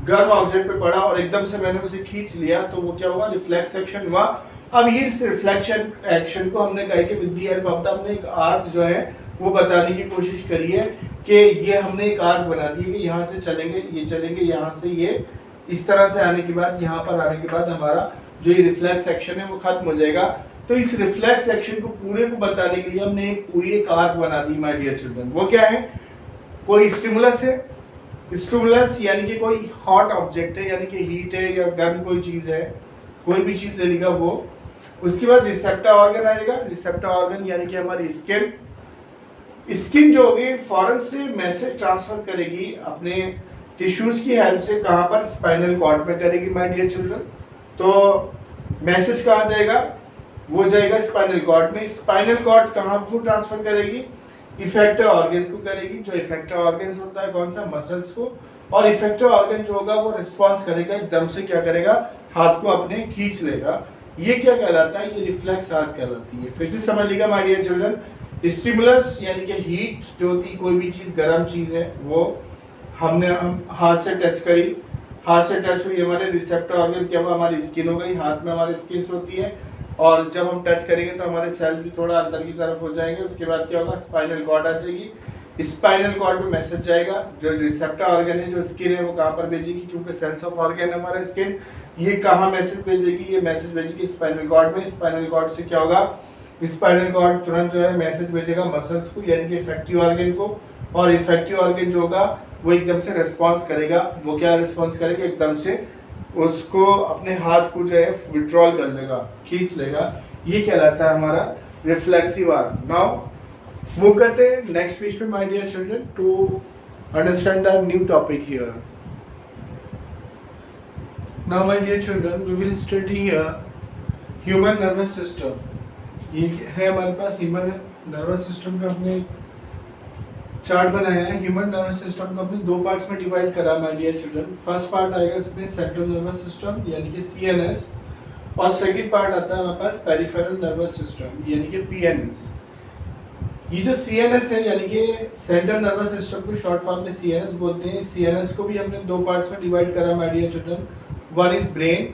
गर्म ऑब्जेक्ट पे पड़ा और एकदम से मैंने उसे खींच लिया तो वो क्या हुआ? रिफ्लेक्स एक्शन हुआ। अब ये इस रिफ्लेक्शन एक्शन को हमने कहा कि with the help of the, हमने एक आर्क जो है वो बताने की कोशिश करी है कि ये हमने एक आर्क बना दी है कि यहाँ से चलेंगे, ये चलेंगे, यहाँ से ये इस तरह से आने के बाद यहाँ पर आने के बाद हमारा जो ये रिफ्लेक्स एक्शन है वो खत्म हो जाएगा। तो इस रिफ्लेक्स एक्शन को पूरे को बताने के लिए हमने एक पूरी एक आर्क बना दी माय डियर चिल्ड्रन। वो क्या है? कोई स्टिमुलस है, स्टिमुलस यानी कि कोई हॉट ऑब्जेक्ट है, यानी कि हीट है या गर्म कोई चीज है, कोई भी चीज ले लेगा वो। उसके बाद रिसेप्टर ऑर्गन आएगा। रिसेप्टर ऑर्गन यानी कि हमारी स्किन। स्किन जो होगी फौरन से मैसेज ट्रांसफर करेगी अपने टिश्यूज की हेल्प से, कहाँ पर? स्पाइनल कॉर्ड में करेगी माय डियर चिल्ड्रन। तो मैसेज कहाँ जाएगा? वो जाएगा स्पाइनल कॉर्ड में। स्पाइनल कॉर्ड कहाँ को ट्रांसफर करेगी? इफेक्टर ऑर्गन्स को करेगी। जो इफेक्टर ऑर्गन्स होता है कौन सा? मसल्स को। और इफेक्टर ऑर्गन जो होगा वो रिस्पॉन्स करेगा, एकदम से क्या करेगा? हाथ को अपने खींच लेगा। ये क्या कहलाता है? ये रिफ्लेक्स आर्क कहलाती है। फिर से समझ लीजिएगा माय डियर चिल्ड्रन, स्टिमुलस यानी कि हीट जो होती, कोई भी चीज गर्म चीज है वो हमने हम हाथ से टच करी, हाथ से टच हुई, हमारे रिसेप्टर ऑर्गन क्या हुआ? हमारी स्किन हो गई। हाथ में हमारी स्किन होती है और जब हम टच करेंगे तो हमारे सेल्स भी थोड़ा अंदर की तरफ हो जाएंगे। उसके बाद क्या होगा? स्पाइनल कॉर्ड आ जाएगी। स्पाइनल कॉर्ड में मैसेज जाएगा, जो रिसेप्टर ऑर्गन है, जो स्किन है, वो कहाँ पर भेजेगी? क्योंकि सेंस ऑफ ऑर्गन है हमारा स्किन, ये कहाँ मैसेज भेजेगी? ये मैसेज भेजेगी स्पाइनल कॉर्ड में। स्पाइनल कॉर्ड से क्या होगा? स्पाइनल कॉर्ड तुरंत जो है मैसेज भेजेगा मसल्स को, यानी कि इफेक्टिव ऑर्गन को। और इफेक्टिव ऑर्गन जो होगा वो एकदम से रिस्पॉन्स करेगा। वो क्या रिस्पॉन्स करेगा? एकदम से उसको अपने हाथ को जो है विड्रॉल कर लेगा, खींच लेगा। ये कहलाता है हमारा रिफ्लेक्सिव आर्क। नाउ मूव करते हैं नेक्स्ट पेज पे my dear children to understand the new topic here. Now my dear children we will study here human nervous system. ये है हमारे पास ह्यूमन नर्वस सिस्टम का हमने चार्ट बनाया है। ह्यूमन नर्वस सिस्टम को हमने दो पार्ट्स में डिवाइड करा my dear children. First part आएगा इसमें सेंट्रल नर्वस सिस्टम यानी कि सीएनएस, और सेकंड पार्ट आता है हमारे पास पेरिफेरल नर्वस सिस्टम यानी कि पीएनएस। ये जो सीएनएस है यानी कि सेंट्रल नर्वस सिस्टम को शॉर्ट फॉर्म में सीएनएस बोलते हैं। सीएनएस को भी हमने दो पार्ट्स में डिवाइड करा my dear children. One is brain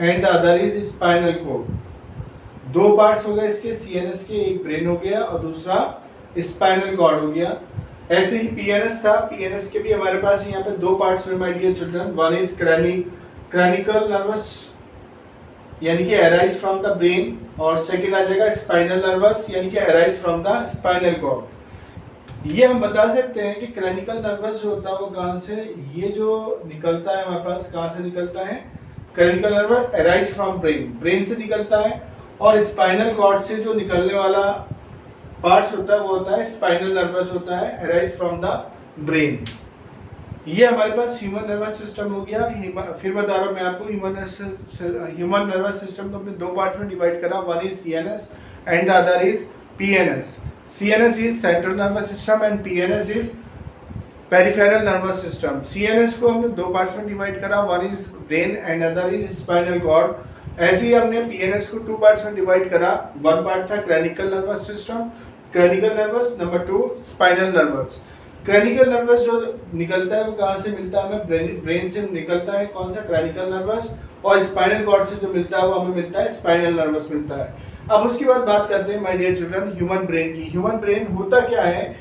and the other is spinal cord. दो पार्ट्स हो गए इसके सीएनएस के, एक ब्रेन हो गया और दूसरा स्पाइनल कॉर्ड हो गया। ऐसे ही पीएनएस था, पीएनएस के भी हमारे पास यहाँ पे दो पार्ट्स हुए my dear children. One is cranial nerves यानी कि अराइज फ्रॉम द ब्रेन, और सेकंड आ जाएगा स्पाइनल नर्वस यानी कि arise from the spinal cord. ये हम बता सकते हैं कि क्रैनिकल नर्वस जो होता है वो कहाँ से, ये जो निकलता है हमारे पास कहाँ से निकलता है, cranial nerves arise from brain, brain से निकलता है, और स्पाइनल कॉर्ड से जो निकलने वाला पार्ट्स होता है वो होता है स्पाइनल नर्वस होता है, अराइज फ्रॉम द ब्रेन। ये हमारे पास ह्यूमन नर्वस सिस्टम हो गया। फिर बता रहा हूँ मैं आपको, ह्यूमन नर्वस सिस्टम को हमने दो पार्ट्स में डिवाइड करा, one is CNS and the other is PNS. CNS is central nervous system and PNS is peripheral nervous system. CNS को हमने दो पार्ट्स में डिवाइड करा, one is brain and other is spinal cord. ऐसे ही हमने PNS को two parts में डिवाइड करा, वन पार्ट था cranial nervous system, cranial nerves, number two spinal nerves. Cranial nerves जो निकलता है वो कहाँ से मिलता है हमें, ब्रेन से निकलता है, कौन सा, क्रैनिकल नर्वस, और स्पाइनल कॉर्ड से जो मिलता है वो हमें मिलता है स्पाइनल नर्वस मिलता है। अब उसके बाद बात करते हैं my dear children human brain की। ह्यूमन ब्रेन होता क्या है,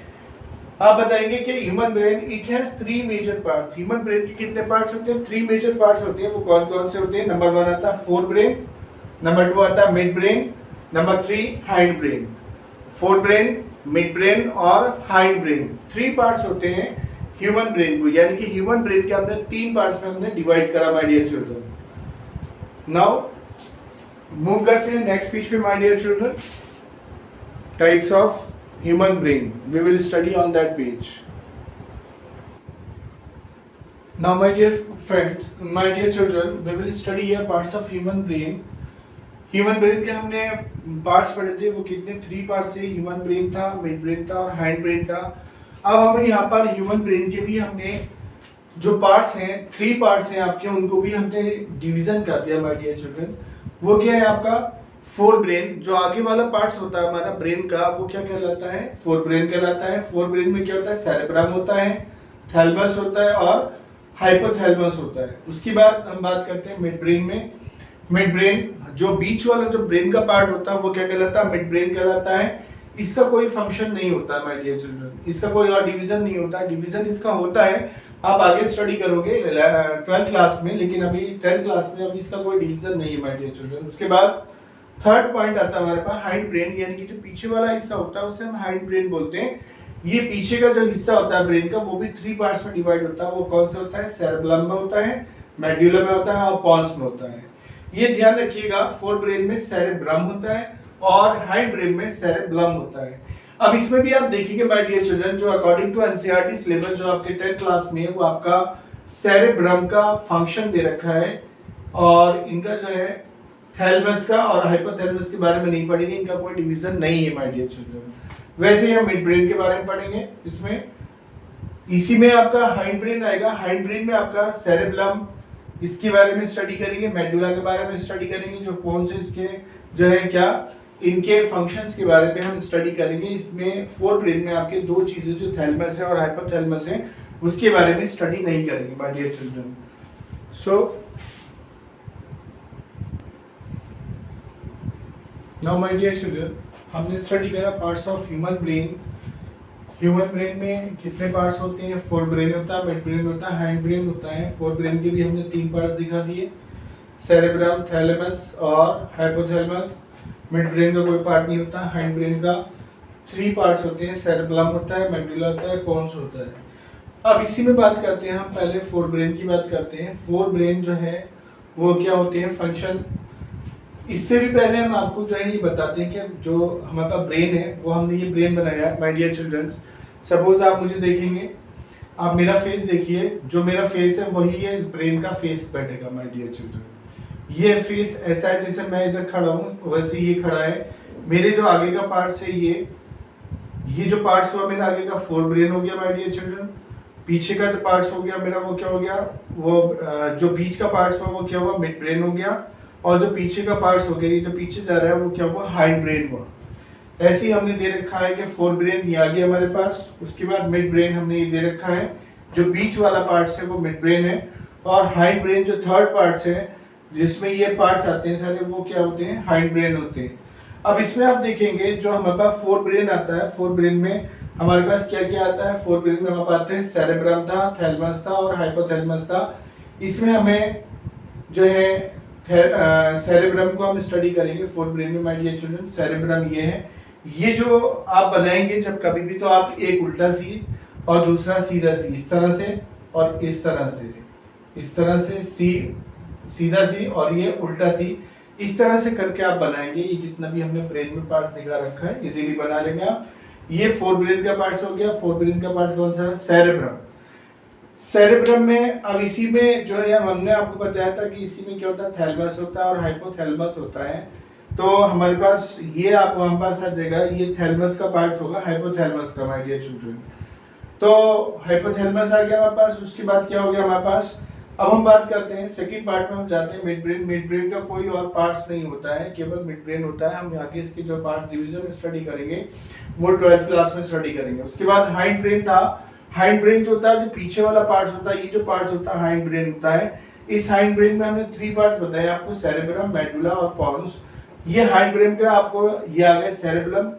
आप बताएंगे कि human brain it has three major parts. Human brain के कितने पार्ट्स होते हैं, थ्री मेजर पार्ट्स होते हैं। वो कौन कौन से होते हैं, नंबर वन आता है फोर ब्रेन, नंबर टू आता है mid brain, number three hind brain. Fore brain, mid brain और हाइंड ब्रेन, थ्री पार्ट्स होते हैं ह्यूमन ब्रेन को, यानी कि ह्यूमन ब्रेन के हमने तीन पार्ट्स में हमने डिवाइड करा my dear children. Now move करते हैं नेक्स्ट पेज पे my dear children, types of human brain, we will study on that page. Now my dear friends, my dear children, we will study here parts of human brain. Human brain के हमने parts पढ़े थे, वो कितने, three parts थे, human brain था, mid brain था और हाइंड ब्रेन था। अब हमें यहाँ पर ह्यूमन ब्रेन के भी हमने जो पार्ट्स हैं, थ्री पार्ट्स हैं आपके, उनको भी हमने डिवीजन कर दिया माय डियर चिल्ड्रन। वो क्या है आपका फोर ब्रेन, जो आगे वाला पार्ट्स होता है हमारा ब्रेन का, वो क्या कहलाता है, फोर ब्रेन कहलाता है। फोर ब्रेन में क्या होता है, सेरेब्रम होता है, थैलेमस होता है और हाइपोथैलेमस होता है। उसके बाद हम बात करते हैं मिड ब्रेन में। मिड ब्रेन जो बीच वाला जो ब्रेन का पार्ट होता है वो क्या कहलाता है, मिड ब्रेन कहलाता है। इसका कोई फंक्शन नहीं होता है माय डियर चिल्ड्रन, इसका कोई और डिवीजन नहीं होता। डिवीजन इसका होता है, आप आगे स्टडी करोगे 12th क्लास में, लेकिन अभी 10th क्लास में अभी इसका कोई डिवीजन नहीं है माय डियर चिल्ड्रन। उसके बाद थर्ड पॉइंट आता है हमारे पास हाइंड ब्रेन, यानी कि जो पीछे वाला हिस्सा होता है उसे हम हाइंड ब्रेन बोलते हैं। ये पीछे का जो हिस्सा होता है ब्रेन का, वो भी थ्री पार्ट्स में डिवाइड होता है। वो कौन सा होता है, सेरेब्रम में होता है, मेडुला में होता है और पॉन्स में होता है। ये ध्यान रखिएगा, फोर ब्रेन में सेरेब्रम होता है और हाइंड ब्रेन में सेरेब्लम होता है। अब इसमें भी आप देखेंगे माय डियर चिल्ड्रन, जो अकॉर्डिंग टू एनसीईआरटी सिलेबस जो आपके 10th क्लास में है, वो आपका सेरेब्रम का फंक्शन दे रखा है, और इनका जो है थैलेमस का और हाइपोथैलेमस के बारे में नहीं पढ़ेंगे, इनका कोई डिवीजन नहीं है माय डियर चिल्ड्रन। वैसे ही हम मिड ब्रेन के बारे में पढ़ेंगे, इसमें इसी में आपका हाइंड ब्रेन आएगा। हाइंड ब्रेन में आपका सेरेब्लम, इसके बारे में स्टडी करेंगे, मेडुला के बारे में स्टडी करेंगे, जो कौन से इसके जो है क्या इनके फंक्शंस के बारे में हम स्टडी करेंगे। इसमें फोर ब्रेन में आपके दो चीजें जो थैलेमस है और हाइपोथैलेमस है, उसके बारे में स्टडी नहीं करेंगे my dear children. So now my dear children, हमने स्टडी करा parts of human brain. Human brain में कितने पार्ट्स होते हैं, फोर ब्रेन होता है, मिड ब्रेन होता है, हाइंड ब्रेन होता है। फोर ब्रेन के भी हमने तीन पार्ट्स दिखा दिए, सेरेब्रम, थैलेमस और हाइपोथैलेमस। मिड ब्रेन का कोई पार्ट नहीं होता। हाइंड ब्रेन का थ्री पार्ट्स होते हैं, सेरेब्रम होता है, मेडुला होता है, पोन्स होता है। अब इसी में बात करते हैं हम, पहले फोर ब्रेन की बात करते हैं। फोर ब्रेन जो है वो क्या होते हैं, फंक्शन। इससे भी पहले हम आपको जो है ये बताते हैं कि जो हमारे पास ब्रेन है, वो हमने ये ब्रेन बनाया माय डियर चिल्ड्रन। सपोज आप मुझे देखेंगे, आप मेरा फेस देखिए, जो मेरा फेस है वही है इस ब्रेन का फेस बैठेगा माय डियर चिल्ड्रन। ये फेस ऐसा है जैसे मैं इधर खड़ा हूँ वैसे ये खड़ा है। मेरे जो आगे का पार्ट्स है ये जो पार्ट्स हुआ मेरा आगे का फोर ब्रेन हो गया माय डियर चिल्ड्रन। पीछे का जो पार्ट्स हो गया मेरा वो क्या हो गया, वो जो बीच का पार्ट्स हुआ वो क्या हुआ, मिड ब्रेन हो गया। और जो पीछे का पार्ट्स हो गया, ये जो पीछे जा रहा है वो क्या हुआ, हाइंड ब्रेन हुआ। ऐसे ही हमने दे रखा है कि फोर ब्रेन ये आ गया हमारे पास। उसके बाद मिड ब्रेन हमने ये दे रखा है, जो बीच वाला पार्ट्स है वो मिड ब्रेन है, और हाइंड ब्रेन जो थर्ड पार्ट्स है जिसमें ये पार्ट्स आते हैं सारे, वो क्या होते हैं, हाइंड ब्रेन होते हैं। अब इसमें आप देखेंगे जो हमारे पास फोर ब्रेन आता है, फोर ब्रेन में हमारे पास क्या क्या आता है। फोर ब्रेन में हमारे पास आते हैं सेरेब्रम था, थैलेमस था और हाइपोथैलेमस था। इसमें हमें जो है सेरेब्रम को हम स्टडी करेंगे फोर ब्रेन में माय डियर चिल्ड्रन। सेरेब्रम ये है, ये जो आप बनाएंगे जब कभी भी, तो आप एक उल्टा सी और दूसरा सीधा सी, इस तरह से और इस तरह से, इस तरह से सी, सीधा सी और ये उल्टा सी, इस तरह से करके आप बनाएंगे। ये जितना भी हमने ब्रेन में पार्ट दिखा रखा है इजीली बना लेंगे आप। ये फोर ब्रेन का पार्ट हो गया। फोर ब्रेन का पार्ट कौन सा है? सेरेब्रम। सेरेब्रम में अब इसी में जो है हमने आपको बताया था कि इसी में क्या होता है, थैलमस होता है और हाइपोथैलेमस होता है। तो हमारे पास ये आपको हमारे पास आ जाएगा, ये थैलमस का पार्ट होगा, हाइपोथैलेमस का माय डियर चिल्ड्रन। तो हाइपोथैलेमस आ गया हमारे पास। उसके बाद क्या हो गया हमारे पास, अब हम बात करते हैं सेकंड पार्ट में, हम जाते हैं मिड ब्रेन। मिड ब्रेन का कोई और पार्ट्स नहीं होता है, केवल मिड ब्रेन होता है। हम आगे इसके जो पार्ट डिवीजन स्टडी करेंगे वो 12th क्लास में स्टडी करेंगे। उसके बाद हाइंड ब्रेन था। हाइंड ब्रेन जो होता है, जो पीछे वाला पार्ट होता है, ये जो पार्ट होता है हाइंड ब्रेन होता है। इस हाइंड ब्रेन में हमने 3 पार्ट्स बताए आपको, सेरेब्रम, मेडुला और पोन्स। ये हाइंड ब्रेन का आपको ये आ गया सेरेब्रम।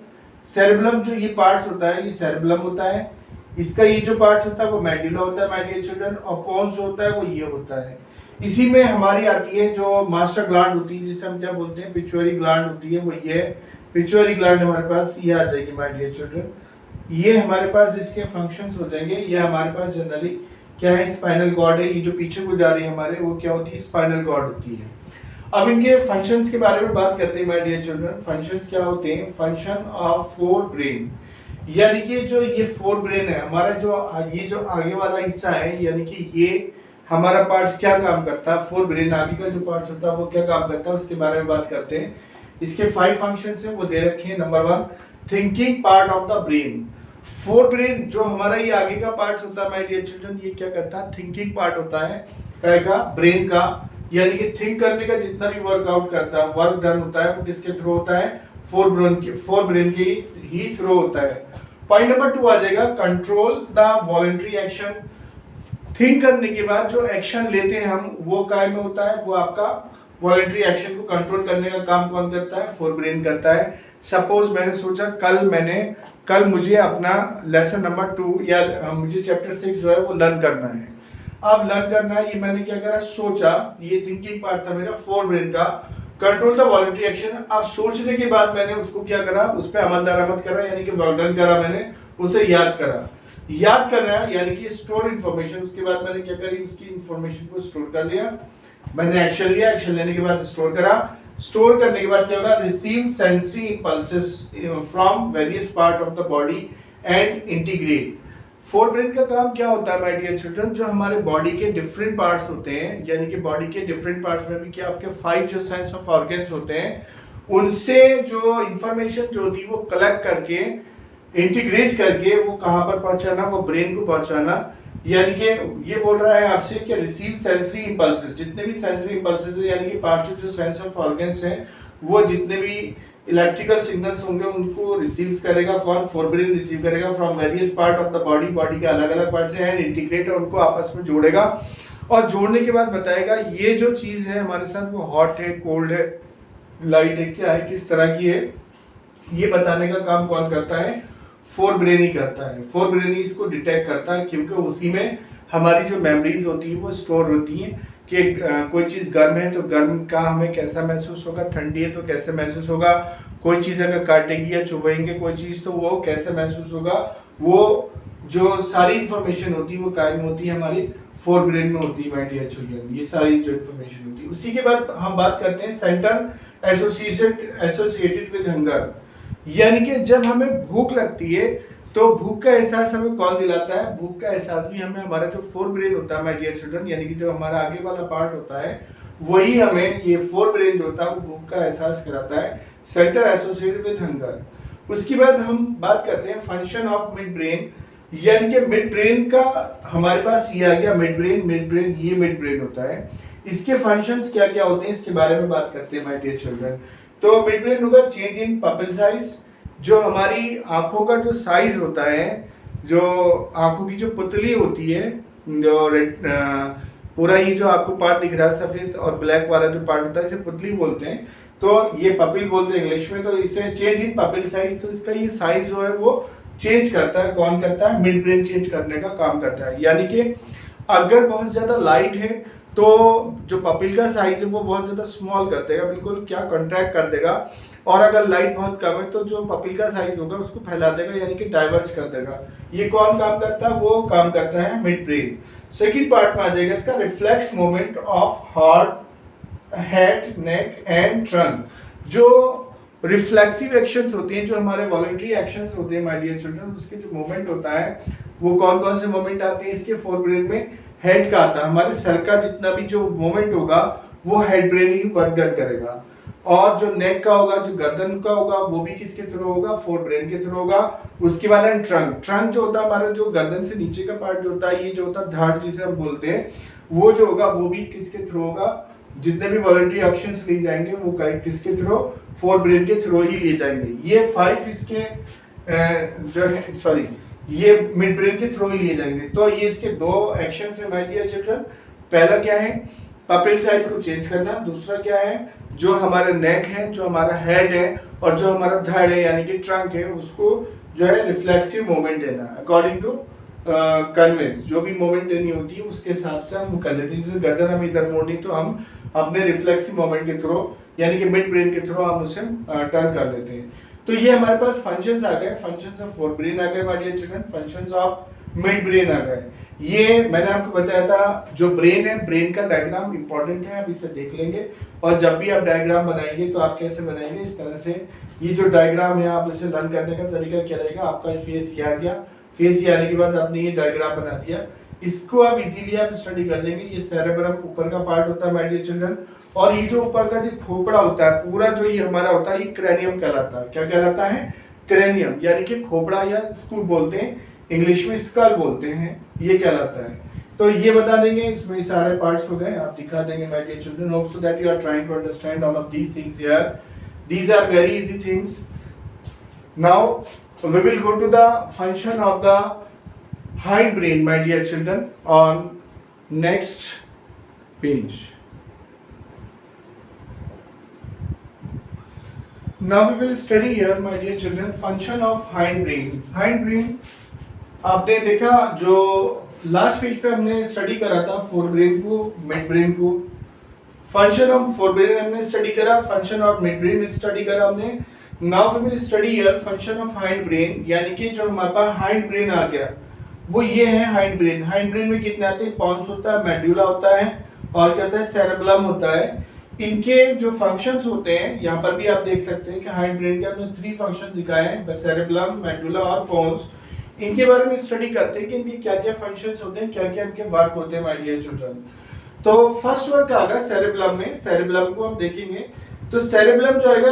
सेरेब्रम जो ये पार्ट्स होता है ये सेरेब्रम होता है। इसका ये जो पार्ट्स होता है वो मेडुला होता है माय डियर चिल्ड्रन, और पोन्स जो होता है वो ये होता है। इसी में हमारी आती है जो मास्टर ग्लैंड होती है, जिसे हम क्या बोलते हैं, पिट्यूटरी ग्लैंड होती है, वो ये पिट्यूटरी ग्लैंड हमारे पास ये आ जाएगी माय डियर चिल्ड्रन। ये हमारे पास इसके फंक्शंस हो जाएंगे। ये हमारे पास जनरली क्या है, स्पाइनल कॉर्ड है। ये जो पीछे को जा रही है हमारे, वो क्या होती है, स्पाइनल कॉर्ड होती है। अब इनके फंक्शंस के बारे में बात करते हैं माय डियर चिल्ड्रन। फंक्शंस क्या होते हैं? फंक्शन ऑफ फोर ब्रेन, यानी कि जो ये फोर ब्रेन है हमारा, जो ये जो आगे वाला हिस्सा है, यानी कि ये हमारा पार्ट्स क्या काम करता है, फोर ब्रेन आगे का जो पार्ट्स होता है वो क्या काम करता है, उसके बारे में बात करते हैं। इसके 5 फंक्शंस हैं, वो दे रखे हैं। Number 1, thinking part of the brain. Fore brain जो हमारा ये आगे का पार्ट होता है माय डियर चिल्ड्रन, ये क्या करता है, थिंकिंग पार्ट होता है का ब्रेन का, यानी कि थिंक करने का जितना भी वर्कआउट करता है, वर्क डन होता है, वो किसके थ्रू होता है, फोर ब्रेन के ही थ्रू होता है। पॉइंट नंबर 2 आ जाएगा, control the voluntary action. Think करने के बाद जो एक्शन लेते हैं हम, वो काय में होता है, वो आपका वॉलंटरी एक्शन को कंट्रोल करने का काम कौन करता है, फोर ब्रेन करता है। सपोज मैंने सोचा कल मुझे अपना लेसन नंबर 2 या मुझे चैप्टर 6 जो है वो लर्न करना है। अब लर्न करना है, ये मैंने क्या करा, सोचा, ये थिंकिंग पार्ट था मेरा फोर ब्रेन का। कंट्रोल द वॉलंटरी एक्शन, अब सोचने के बाद मैंने उसको क्या करा, उस पर अमल दरामद करा, यानी कि वर्क डन करा, मैंने उसे याद करा। याद करना है यानी कि स्टोर इन्फॉर्मेशन। उसके बाद मैंने क्या करी, उसकी इन्फॉर्मेशन को स्टोर कर लिया, मैंने एक्शन लिया, एक्शन लेने के बाद स्टोर करा। स्टोर करने के बाद क्या होगा, receive sensory impulses from various part of the body and integrate. Fore brain का काम क्या होता है माय डियर चिल्ड्रन, जो हमारे बॉडी के डिफरेंट पार्ट्स होते हैं, यानी कि बॉडी के डिफरेंट पार्ट्स में भी क्या आपके 5 जो सेंस ऑफ ऑर्गन्स होते हैं, उनसे जो इंफॉर्मेशन जो होती है वो कलेक्ट करके, इंटीग्रेट करके वो कहाँ पर पहुंचाना, वो ब्रेन को पहुंचाना। यानी कि ये बोल रहा है आपसे कि रिसीव सेंसरी इंपल्सेस, जितने भी सेंसरी इंपल्सेस है, यानी कि 5 जो सेंस ऑफ ऑर्गन्स हैं, वो जितने भी इलेक्ट्रिकल सिग्नल्स होंगे उनको रिसीव करेगा कौन, फोर ब्रेन रिसीव करेगा from various part of the body, body के अलग अलग पार्ट से, एंड इंटीग्रेट उनको आपस में जोड़ेगा, और जोड़ने के बाद बताएगा ये जो चीज़ है हमारे साथ वो हॉट है, कोल्ड है, लाइट है, क्या है, किस तरह की है, ये बताने का काम कौन करता है, फोर ब्रेन ही करता है। फोर ब्रेन ही इसको डिटेक्ट करता है, क्योंकि उसी में हमारी जो मेमोरीज होती है वो स्टोर होती हैं कि कोई चीज़ गर्म है तो गर्म का हमें कैसा महसूस होगा, ठंडी है तो कैसे महसूस होगा, कोई चीज़ अगर काटेगी या चुभेंगे कोई चीज़ तो वो कैसे महसूस होगा। वो जो सारी इंफॉर्मेशन होती है वो कायम होती है हमारी फोर ब्रेन में होती है माय डियर चिल्ड्रन, ये सारी जो इन्फॉर्मेशन होती है। उसी के बाद हम बात करते हैं सेंटर एसोसिएटेड विद हंगर, यानी कि जब हमें भूख लगती है तो भूख का एहसास हमें कौन दिलाता है, भूख का एहसास भी हमें हमारा जो फोर ब्रेन होता है माय डियर चिल्ड्रन, यानी कि जो हमारा आगे वाला पार्ट होता है वही हमें ये फोर ब्रेन जो होता है वो भूख का एहसास कराता है, सेंटर एसोसिएटेड विद हंगर। उसके बाद हम बात करते हैं फंक्शन ऑफ मिड ब्रेन, यानी कि मिड ब्रेन का हमारे पास ये आ गया मिड ब्रेन ये मिड ब्रेन होता है। इसके फंक्शंस क्या क्या होते हैं इसके बारे में बात करते हैं माय डियर चिल्ड्रन। तो मिड ब्रेन होगा चेंज इन पपिल साइज, जो हमारी आंखों का जो साइज होता है, जो आंखों की जो पुतली होती है, जो पूरा ये जो आपको पार्ट दिख रहा है सफेद और ब्लैक वाला जो पार्ट होता है इसे पुतली बोलते हैं, तो ये पपिल बोलते हैं इंग्लिश में। तो इसे चेंज इन पपिल साइज, तो इसका ये साइज जो है वो चेंज करता है, कौन करता है, मिड ब्रेन चेंज करने का काम करता है। यानी कि अगर बहुत ज़्यादा लाइट है तो जो पपिल का साइज है वो बहुत ज़्यादा स्मॉल कर देगा, बिल्कुल क्या कॉन्ट्रैक्ट कर देगा। और अगर लाइट बहुत कम है तो जो पपिल का साइज होगा उसको फैला देगा, यानी कि डाइवर्ज कर देगा। ये कौन काम करता है? वो काम करता है मिड ब्रेन। सेकेंड पार्ट में आ जाएगा इसका reflex movement of heart, head, neck and trunk. जो रिफ्लेक्सिव एक्शंस होती हैं, जो हमारे वॉलंटरी एक्शंस होते हैं माय डियर चिल्ड्रन, उसके जो मूवमेंट होता है वो कौन कौन से मूवमेंट आते हैं इसके फोर ब्रेन में? हेड का आता है, हमारे सर का जितना भी जो मूवमेंट होगा वो हेड ब्रेन ही वर्क डन करेगा। और जो नेक का होगा, जो गर्दन का होगा, वो भी किसके थ्रू होगा? फोर ब्रेन के थ्रू होगा। उसके बाद है ट्रंक। ट्रंक जो होता है हमारा जो गर्दन से नीचे का पार्ट जो होता है, ये जो होता है धाड़ जिसे हम बोलते हैं, वो जो होगा वो भी किसके थ्रू होगा? जितने भी वॉलंटरी एक्शंस लिए जाएंगे वो किसके थ्रू? फोर ब्रेन के थ्रू ही लिए जाएंगे। ये 5 इसके जो है, सॉरी, ये मिड ब्रेन के थ्रू ही लिए जाएंगे। तो ये इसके दो एक्शंस है माय डियर चिल्ड्रन। पहला क्या है? पपिल साइज को चेंज करना। दूसरा क्या है? जो हमारा नेक है, जो हमारा हेड है और जो हमारा धड़ है यानी कि ट्रंक है, उसको जो है रिफ्लेक्सिव मूवमेंट देना अकॉर्डिंग टू कन्वेंस। जो भी मूवमेंट देनी होती है उसके हिसाब से हम कर लेते हैं। जैसे गर्दन हम इधर मोड़नी तो हम अपने रिफ्लेक्सिव मूवमेंट के थ्रू यानी कि मिड ब्रेन के थ्रू हम उसे टर्न कर लेते हैं। तो ये हमारे पास फंक्शंस आ गए, फंक्शंस ऑफ फोर ब्रेन आ गए my dear children, functions of mid brain आ गए। ये मैंने आपको बताया था, जो ब्रेन है, ब्रेन का डायग्राम इंपॉर्टेंट है, आप इसे देख लेंगे। और जब भी आप डायग्राम बनाएंगे तो आप कैसे बनाएंगे? इस तरह से। ये जो डायग्राम है, आप इसे लर्न करने का तरीका क्या रहेगा? आपका फेस ये आ गया, फेस ये आने के बाद आपने ये डायग्राम बना दिया, इसको आप इजीली आप स्टडी कर लेंगे। ये सेरेब्रम ऊपर का पार्ट होता है माय डियर चिल्ड्रन, और ये जो ऊपर का जो खोपड़ा होता है पूरा, जो ये हमारा होता है, ये क्रेनियम कहलाता है। क्या कहलाता है? क्रेनियम, यानी कि खोपड़ा, या स्कूल बोलते हैं, इंग्लिश में स्कल बोलते हैं, ये कहलाता है। तो ये बता देंगे, इसमें सारे पार्ट्स हो गए, आप दिखा देंगे my dear children. Hope so that you are trying to understand all of these things here. These are very easy things. Now we will go to the function of the hindbrain my dear children on next page. Now we will study here my dear children function of hindbrain. Hindbrain आपने देखा, जो last page पे हमने study करा था fore brain को, mid brain को। Function of four brain हमने स्टडी करा, function of mid brain study करा हमने। Now we will study here function of hind brain, यानी कि जो हमारे पास हाइंड ब्रेन आ गया वो ये है हाइंड ब्रेन। हाइंड ब्रेन में कितने आते हैं? पॉन्स होता है, मेडुला होता है और क्या होता है? सेरेब्रम होता है। इनके जो फंक्शंस होते हैं, यहाँ पर भी आप देख सकते हैं कि हाइंड ब्रेन के हमने 3 फंक्शन दिखाए हैं, सेरेब्रम, मेडुला और पॉन्स। इनके बारे में स्टडी करते हैं कि इनके क्या क्या फंक्शंस होते हैं, क्या क्या इनके वर्क होते हैं माय डियर चिल्ड्रन। तो फर्स्ट वर्क आ गया सेरेब्रम में, सेरेब्रम को हम देखेंगे। तो सेरेब्रम जो है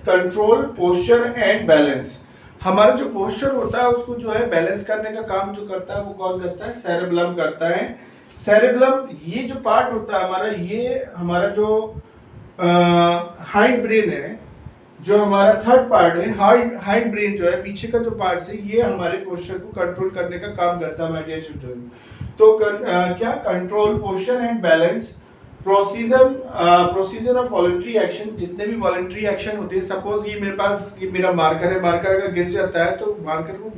कंट्रोल, पोस्चर एंड बैलेंस। हमारा जो पोस्चर होता है उसको जो है बैलेंस करने का काम जो करता है वो कौन करता है? सेरेब्रम करता है। सेरेब्रम ये जो पार्ट होता है हमारा, ये हमारा जो हाइंड ब्रेन है, जो हमारा थर्ड पार्ट है, हाइंड ब्रेन जो है पीछे का जो पार्ट है, ये हमारे पोस्चर को कंट्रोल करने का काम करता है माय डियर चिल्ड्रन। तो क्या control, posture and balance, procedure of voluntary action. जितने भी वॉलंटरी एक्शन होते हैं, सपोज ये मेरे पास ये मेरा मार्कर है, मार्कर अगर गिर जाता है तो मार्कर को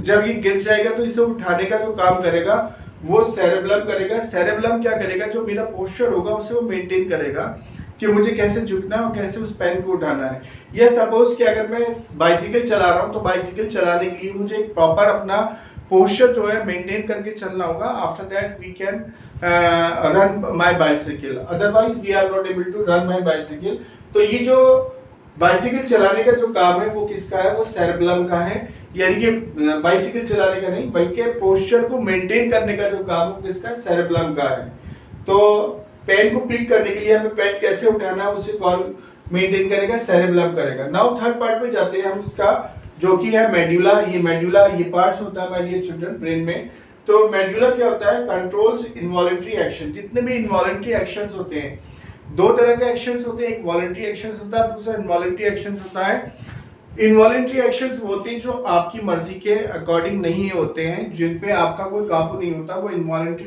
जब ये गिर जाएगा तो इसे उठाने का जो काम करेगा वो सेरेब्रम करेगा। सेरेब्रम क्या करेगा? जो मेरा पोस्चर होगा उसे वो मेंटेन करेगा कि मुझे कैसे झुकना है और कैसे उस पेन को उठाना है। या सपोज कि अगर मैं बाइसिकल चला रहा हूँ तो बाइसिकल चलाने के लिए मुझे एक प्रॉपर अपना पोस्चर जो है मेंटेन करके चलना होगा। After that we can run my bicycle, otherwise we are not able to run my bicycle. तो ये जो बाइसिकल चलाने का जो काम है वो किसका है? वो सेरेब्रम का है। यानी कि बाइसिकल चलाने का नहीं बल्कि पोस्चर को मेंटेन करने का जो काम है किसका? सेरेब्रम का है। तो पेन को पिक करने के लिए हमें पेन कैसे उठाना है उसे कौन मेंटेन करेगा? सेरेब्रम करेगा। नाउ थर्ड पार्ट पे जाते हैं हम, इसका जो कि है मेडुला। ये मेडुला, ये पार्ट्स होता है हमारे चिल्ड्रन ब्रेन में। तो मेडुला क्या होता है? Controls involuntary action. जितने भी इनवॉलंटरी एक्शंस होते हैं, दो तरह के एक्शंस होते हैं, एक वॉलंटरी एक्शंस होता है, दूसरा इनवॉलंटरी एक्शंस होता है। इनवॉलंटरी एक्शंस होते हैं जो आपकी मर्जी के अकॉर्डिंग नहीं होते हैं, जिन पे आपका कोई काबू नहीं होता, वो इनवॉलंटरी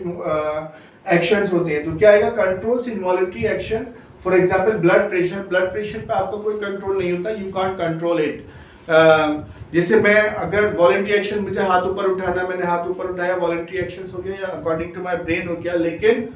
एक्शंस होते हैं। तो क्या आएगा? Controls involuntary action. For example blood pressure, blood pressure पे आपका कोई कंट्रोल नहीं होता, यू कांट कंट्रोल इट। जैसे मैं अगर वॉलंटरी एक्शन, मुझे हाथ ऊपर उठाना, मैंने हाथ ऊपर उठाया, वॉलंटरी एक्शंस हो गया या अकॉर्डिंग टू माय ब्रेन हो गया, लेकिन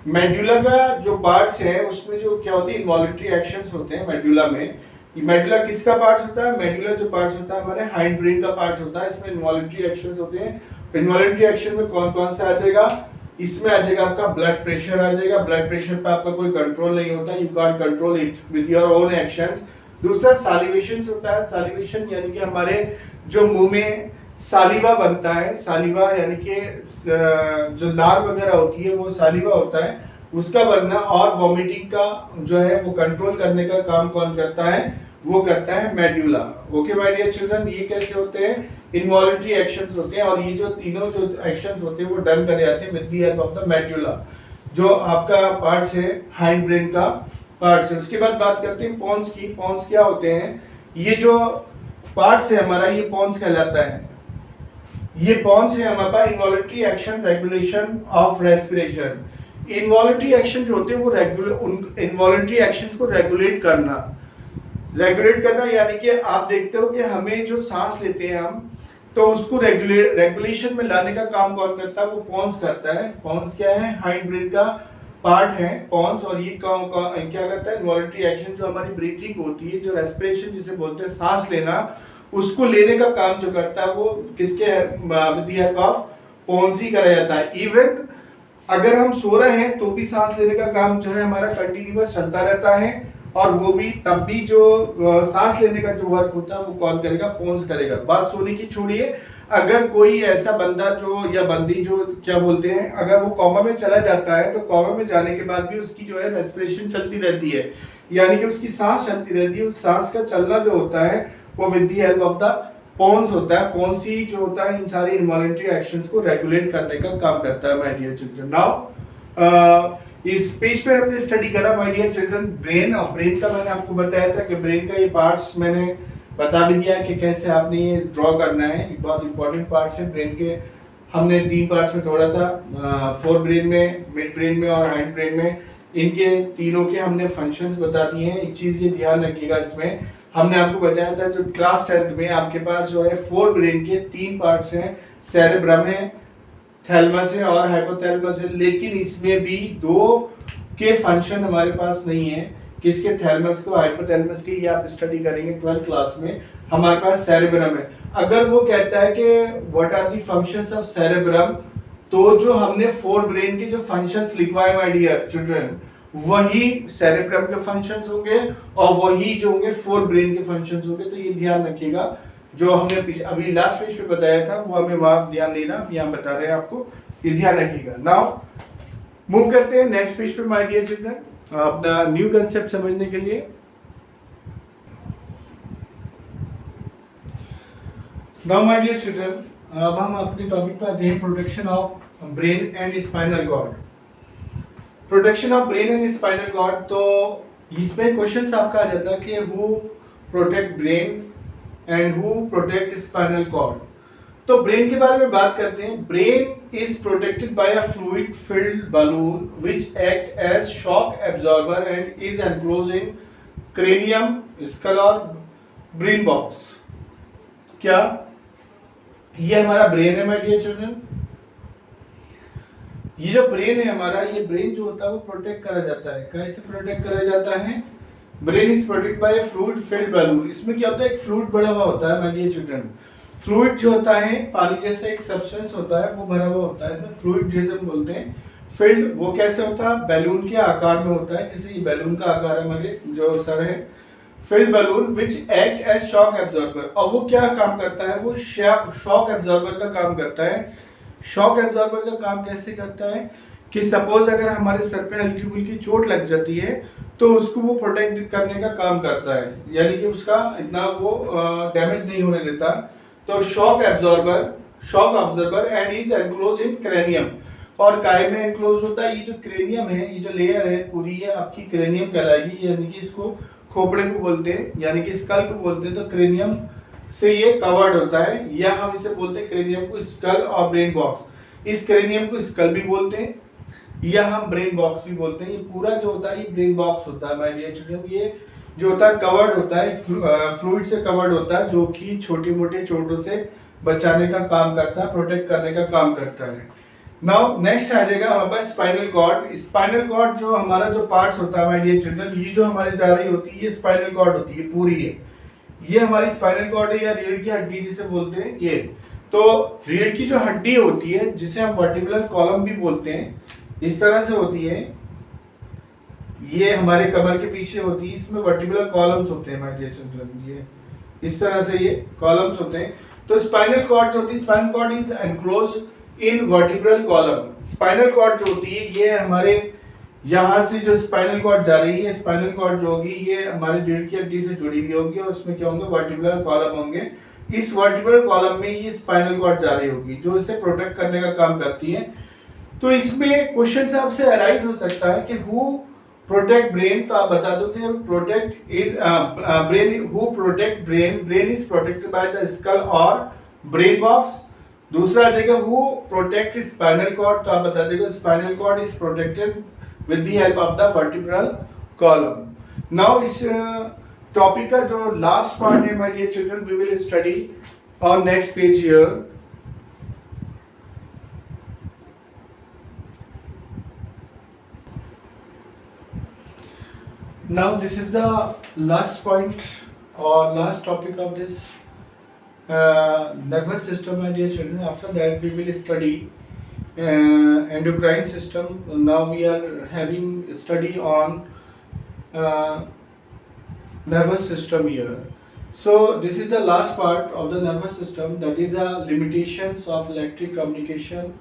मेडुला का जो पार्ट्स है उसमें जो क्या होती है इनवॉलंटरी एक्शंस होते हैं मेडुला में। मेडुला किसका पार्ट होता है? मेडुला जो पार्ट होता है हमारे हाइंड ब्रेन का पार्ट होता है, इसमें इनवॉलंटरी एक्शंस होते हैं। इनवॉलंटरी एक्शन में कौन कौन सा आ जाएगा? इसमें आ जाएगा आपका ब्लड प्रेशर आ जाएगा। ब्लड प्रेशर पे आपका कोई कंट्रोल नहीं होता, you can't control it with your own actions. दूसरा सालिवेशन होता है। सालिवेशन यानी कि हमारे जो मुंह में सालिवा बनता है, सालिवा यानी कि जो लार वगैरह होती है वो सालिवा होता है, उसका बनना। और वॉमिटिंग का जो है वो कंट्रोल करने का काम कौन करता है? वो करता है medulla. Okay my dear children, ये कैसे होते हैं? इनवॉलंटरी एक्शंस होते हैं, और ये जो तीनों जो एक्शंस होते हैं वो डन करे जाते हैं with the help of the medulla, जो आपका पार्ट्स है हाइंड ब्रेन का पार्ट्स है। उसके बाद बात करते हैं पोन्स की। पोन्स क्या होते हैं? ये जो पार्ट्स है हमारा, ये पोन्स कहलाता है। ये पोन्स है हमारे पास involuntary action regulation of respiration. Involuntary action जो होते हैं वो इनवॉलंटरी एक्शंस को रेगुलेट करना यानी कि आप देखते हो कि हमें जो सांस लेते हैं हम, तो उसको रेगुलेशन में लाने का काम कौन करता है? वो पोन्स करता है। पोन्स क्या है? हाइंड ब्रेन का पार्ट है पोन्स, और ये क्या करता है? इनवॉलंटरी एक्शन जो हमारी ब्रीथिंग होती है, जो रेस्पिरेशन जिसे बोलते हैं सांस लेना, उसको लेने का काम जो करता है वो किसके with the help of pons ही करा जाता है। इवन अगर हम सो रहे हैं तो भी सांस लेने का काम जो है हमारा कंटिन्यूअस चलता रहता है, और वो भी तब भी जो सांस लेने का जो वर्क होता है वो कौन करेगा? पोन्स करेगा। बात सोने की छोड़िए, अगर कोई ऐसा बंदा जो या बंदी जो क्या बोलते हैं, अगर वो कोमा में चला जाता है तो कोमा में जाने के बाद भी उसकी जो है रेस्पिरेशन चलती रहती है, यानी कि उसकी सांस चलती रहती है। उस सांस का चलना जो होता है वो with the help of the pons होता है। पोन्स ही जो होता है इन सारी इनवॉलंटरी एक्शंस को रेगुलेट करने का काम करता है माय डियर चिल्ड्रन। नाउ इस पेज पे हमने स्टडी करा माय डियर चिल्ड्रन ब्रेन, और ब्रेन का मैंने आपको बताया था कि ब्रेन का ये पार्ट्स मैंने बता भी दिया कि कैसे आपने ये ड्रॉ करना है। बहुत इंपॉर्टेंट पार्ट्स है ब्रेन के। हमने 3 पार्ट्स में तोड़ा था, फोर ब्रेन में, मिड ब्रेन में और हाइंड ब्रेन में। इनके तीनों के हमने फंक्शंस बता दिए हैं। एक चीज़ ये ध्यान रखिएगा, इसमें हमने आपको बताया था जो क्लास 10th में आपके पास जो है फोर ब्रेन के 3 पार्ट्स हैं, सेरेब्रम है, थैलेमस है और हाइपोथैलेमस है। लेकिन इसमें भी 2 के फंक्शन हमारे पास नहीं है। किसके? थैलेमस को, हाइपोथैलेमस की। ये आप स्टडी करेंगे 12th क्लास में। हमारे पास सेरेब्रम है। अगर वो कहता है कि what are the functions of cerebrum, तो जो हमने फोर ब्रेन के जो फंक्शंस लिखवाए माय डियर चिल्ड्रन, वही सेरेब्रम के फंक्शंस होंगे और वही जो होंगे फोर ब्रेन के फंक्शंस होंगे। तो ये ध्यान रखिएगा, जो हमने अभी लास्ट पेज पे बताया था वो हमें वहां ध्यान देना, यहाँ बता रहे हैं आपको, ये ध्यान रखिएगा। नाउ मूव करते हैं नेक्स्ट पेज पे माय डियर चिल्ड्रन, अपना न्यू कंसेप्ट समझने के लिए। नाउ माय डियर चिल्ड्रन, अब हम अपने टॉपिक पे आते हैं, protection of brain and spinal cord. Protection of brain and spinal cord, तो इसमें क्वेश्चन आपका आ जाता है कि who protect brain and who protect spinal cord. तो ब्रेन के बारे में बात करते हैं। Brain is protected by a fluid filled balloon which act as shock absorber and is enclose in cranium, skull और ब्रेन बॉक्स। क्या ये हमारा ब्रेन है माय डियर चिल्ड्रन? ये जो ब्रेन है हमारा, ये ब्रेन जो होता है वो प्रोटेक्ट करा जाता है। कैसे प्रोटेक्ट करा जाता है? Brain is protected by a fluid filled balloon. इसमें क्या होता है? एक फ्लूइड भरा हुआ होता है माय डियर चिल्ड्रन। फ्लूइड जो होता है पानी जैसा एक सब्सटेंस होता है, वो भरा हुआ होता है, इसमें फ्लूइड जैसे हम बोलते हैं। फिल्ड वो कैसे होता है? बैलून के आकार में होता है, जैसे ये बैलून का आकार है हमारे जो सर है। Filled balloon which act as shock absorber, और वो क्या काम करता है? वो शॉक एब्जॉर्बर का काम करता है। शॉक एब्जॉर्बर का काम कैसे करता है कि सपोज अगर हमारे सर पे हल्की फुल्की चोट लग जाती है तो उसको वो प्रोटेक्ट करने का काम करता है, यानी कि उसका इतना वो डैमेज नहीं होने देता। तो shock observer and is enclose in cranium, और काय में एनक्लोज होता है? ये जो क्रेनियम है, ये जो लेयर है पूरी, ये आपकी क्रेनियम कहलाएगी, यानी कि इसको खोपड़े को बोलते हैं, यानी कि स्कल को बोलते हैं। तो क्रेनियम से ये कवर्ड होता है, या हम इसे बोलते हैं क्रेनियम को स्कल और ब्रेन बॉक्स। इस क्रेनियम को स्कल भी बोलते हैं या हम ब्रेन बॉक्स भी बोलते हैं। ये पूरा जो होता है ये ब्रेन बॉक्स होता है माय डियर चिल्ड्रन। ये जो होता है कवर्ड होता है, फ्लूइड से कवर्ड होता है, जो कि छोटी मोटी चोटों से बचाने का काम करता है, प्रोटेक्ट करने का काम करता है। नाउ नेक्स्ट आ जाएगा हमारे पास स्पाइनल कॉर्ड। स्पाइनल कॉर्ड जो हमारा जो पार्ट्स होता है माय डियर चिल्ड्रन, ये जो हमारे जा रही होती है ये स्पाइनल कॉर्ड होती है पूरी है, ये हमारी स्पाइनल कॉर्ड है या रीढ़ की हड्डी जिसे बोलते हैं ये। तो रीढ़ की जो हड्डी होती है जिसे हम वर्टिब्रल कॉलम भी बोलते हैं, इस तरह से होती है, ये हमारे कमर के पीछे होती है, इसमें वर्टिब्रल कॉलम्स होते हैं माय डियर चिल्ड्रन, ये इस तरह से ये कॉलम्स होते हैं। तो स्पाइनल कॉर्ड जो होती है, spinal cord is enclosed in vertebral column. Spinal cord जो होती है ये हमारे यहाँ से जो स्पाइनल कॉर्ड जा रही है, स्पाइनल कॉर्ड जो होगी ये हमारे रीढ़ की हड्डी से जुड़ी हुई होगी और उसमें क्या होंगे वर्टिब्रल कॉलम होंगे। इस वर्टिब्रल कॉलम में ये स्पाइनल कॉर्ड जा रही होगी जो इसे प्रोटेक्ट करने का काम करती है। तो इसमें क्वेश्चन आपसे अराइज हो सकता है कि हु प्रोटेक्ट ब्रेन, तो आप बता दो कि protect is brain, who protect brain, brain is protected by the skull और ब्रेन बॉक्स। दूसरा देगा हु प्रोटेक्ट स्पाइनल कॉर्ड, तो आप बता देगा spinal cord is protected with the help of the vertebral column. Now इस टॉपिक का जो लास्ट पार्ट है my dear children, we will study on next page here. Now this is the last point or last topic of this nervous system, my dear children. After that we will study endocrine system. Now we are having study on nervous system here. So this is the last part of the nervous system, that is the limitations of electric communication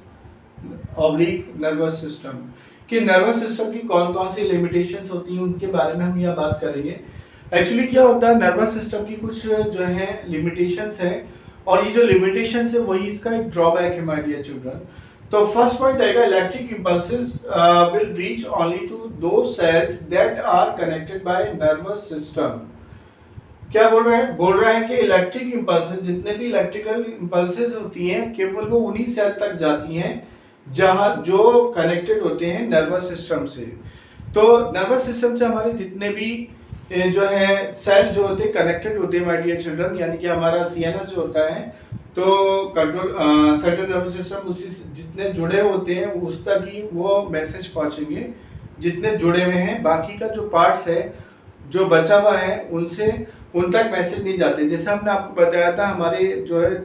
oblique nervous system। कि nervous system की कौन कौन सी limitations होती हैं उनके बारे में हम यहाँ बात करेंगे। एक्चुअली क्या होता है नर्वस सिस्टम की कुछ जो है लिमिटेशंस हैं और ये जो लिमिटेशंस है वही इसका एक ड्रॉबैक है माय डियर चिल्ड्रन। तो फर्स्ट पॉइंट आएगा electric impulses will reach only to those cells that are connected by nervous system. क्या बोल रहे हैं? बोल रहे हैं कि इलेक्ट्रिक इंपल्सेस, जितने भी इलेक्ट्रिकल इंपल्सेस होती हैं केवल वो उन्हीं सेल तक जाती हैं जहां जो कनेक्टेड होते हैं नर्वस सिस्टम से। तो नर्वस सिस्टम से हमारे जितने भी जो है सेल जो होते हैं कनेक्टेड होते हैं माय डियर चिल्ड्रन, यानी कि हमारा सीएनएस जो होता है तो कंट्रोल सेंट्रल नर्वस सिस्टम उसी जितने जुड़े होते हैं उस तक ही वो मैसेज पहुंचेंगे जितने जुड़े हुए हैं। बाकी का जो पार्ट्स है जो बचा हुआ है उनसे उन तक मैसेज नहीं जाते। जैसे हमने आपको बताया था हमारे जो है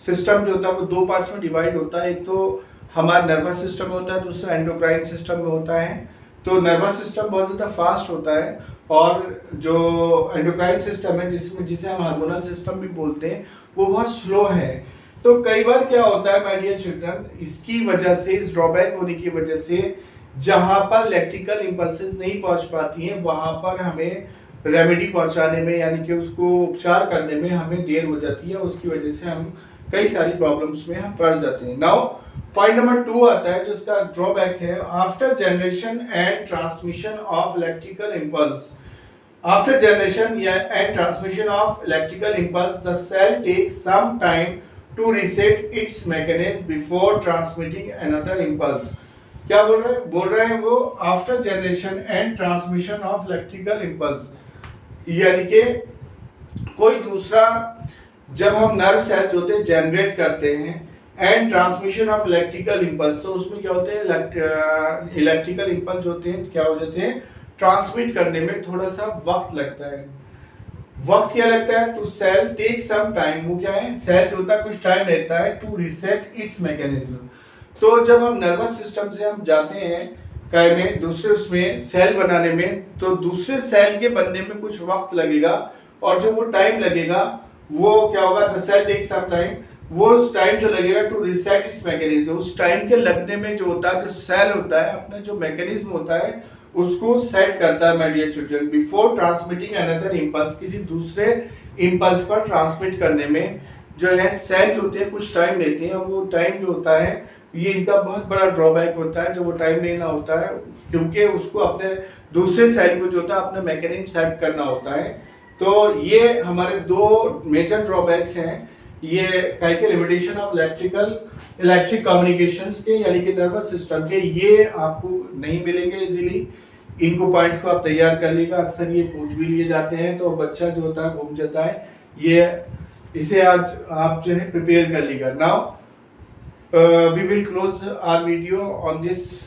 सिस्टम जो होता है वो दो पार्ट्स में डिवाइड होता है, एक तो हमारा नर्वस सिस्टम में होता है, दूसरा एंडोक्राइन सिस्टम में होता है। तो नर्वस सिस्टम बहुत ज़्यादा फास्ट होता है और जो एंडोक्राइन सिस्टम है जिसे हम हार्मोनल सिस्टम भी बोलते हैं वो बहुत स्लो है। तो कई बार क्या होता है माय डियर चिल्ड्रन, इसकी वजह से, इस ड्रॉबैक होने की वजह से जहाँ पर इलेक्ट्रिकल इंपल्सेस नहीं पहुँच पाती हैं वहाँ पर हमें रेमेडी पहुँचाने में यानी कि उसको उपचार करने में हमें देर हो जाती है, उसकी वजह से हम कई सारी प्रॉब्लम्स में हम पड़ जाते हैं। नाउ पॉइंट नंबर 2 आता है जो इसका ड्रॉबैक है, after generation and transmission of electrical impulse. After generation and transmission of electrical impulse the cell take some time to reset its mechanism before transmitting another impulse. क्या बोल रहे हैं? बोल रहे हैं वो after generation and transmission of electrical impulse, यानी कि कोई दूसरा जब हम नर्व सेल्स होते हैं जनरेट करते हैं and transmission of electrical impulse, तो उसमें क्या होते हैं इलेक्ट्रिकल इंपल्स होते हैं क्या हो जाते हैं ट्रांसमिट करने में थोड़ा सा वक्त लगता है। वक्त क्या लगता है? To cell take some time, वो क्या है सेल जो होता है कुछ टाइम लेता है टू रीसेट इट्स मैकेनिज्म। तो जब हम नर्वस सिस्टम से हम जाते हैं काय में दूसरे उसमें सेल बनाने में, तो दूसरे सेल के बनने में कुछ वक्त लगेगा और जो वो टाइम लगेगा वो क्या होगा the cell take some time, वो टाइम जो लगेगा टू रीसेट इट्स मैकेनिज्म, उस टाइम के लगने में जो होता है जो सेल होता है अपना जो मैकेनिज्म होता है उसको सेट करता है my dear children before transmitting another impulse, किसी दूसरे इंपल्स पर ट्रांसमिट करने में जो है सेल जो होते हैं कुछ टाइम लेते हैं और वो टाइम जो होता है ये इनका बहुत बड़ा ड्रॉबैक होता है। जब वो टाइम लेना होता है क्योंकि उसको अपने दूसरे सेल को जो होता है अपना मैकेनिज्म सेट करना होता है। तो ये हमारे दो मेजर ड्रॉबैक्स हैं ये कई के लिमिटेशन ऑफ इलेक्ट्रिक कम्युनिकेशंस के यानी कि नर्वस सिस्टम के, ये आपको नहीं मिलेंगे इजीली। इनको पॉइंट्स को आप तैयार कर लीजिएगा, अक्सर ये पूछ भी लिए जाते हैं तो बच्चा जो होता है घूम जाता है, ये इसे आज आप जो है प्रिपेयर कर लीजिएगा। Now we will close our video on this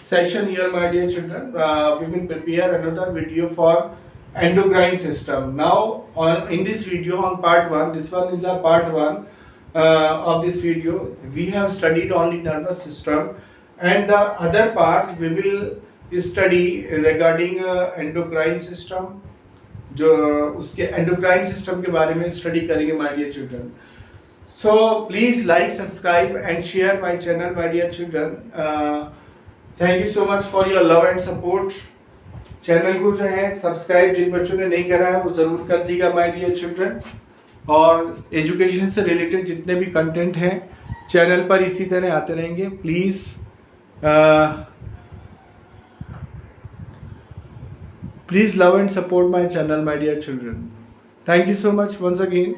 session here, my dear children. We will prepare another video for endocrine system. Now, in this video on part 1, this one is a part 1 of this video. We have studied only nervous system, and the other part we will study regarding endocrine system. जो उसके endocrine system के बारे में study करेंगे my dear children. So please like, subscribe and share my channel my dear children. Thank you so much for your love and support. Channel को जो है subscribe जिन बच्चों ने नहीं करा है वो ज़रूर कर दीजिएगा माय डियर चिल्ड्रन. और एजुकेशन से रिलेटेड जितने भी कंटेंट हैं चैनल पर इसी तरह आते रहेंगे. Please love and support my channel, my dear children. Thank you so much once again.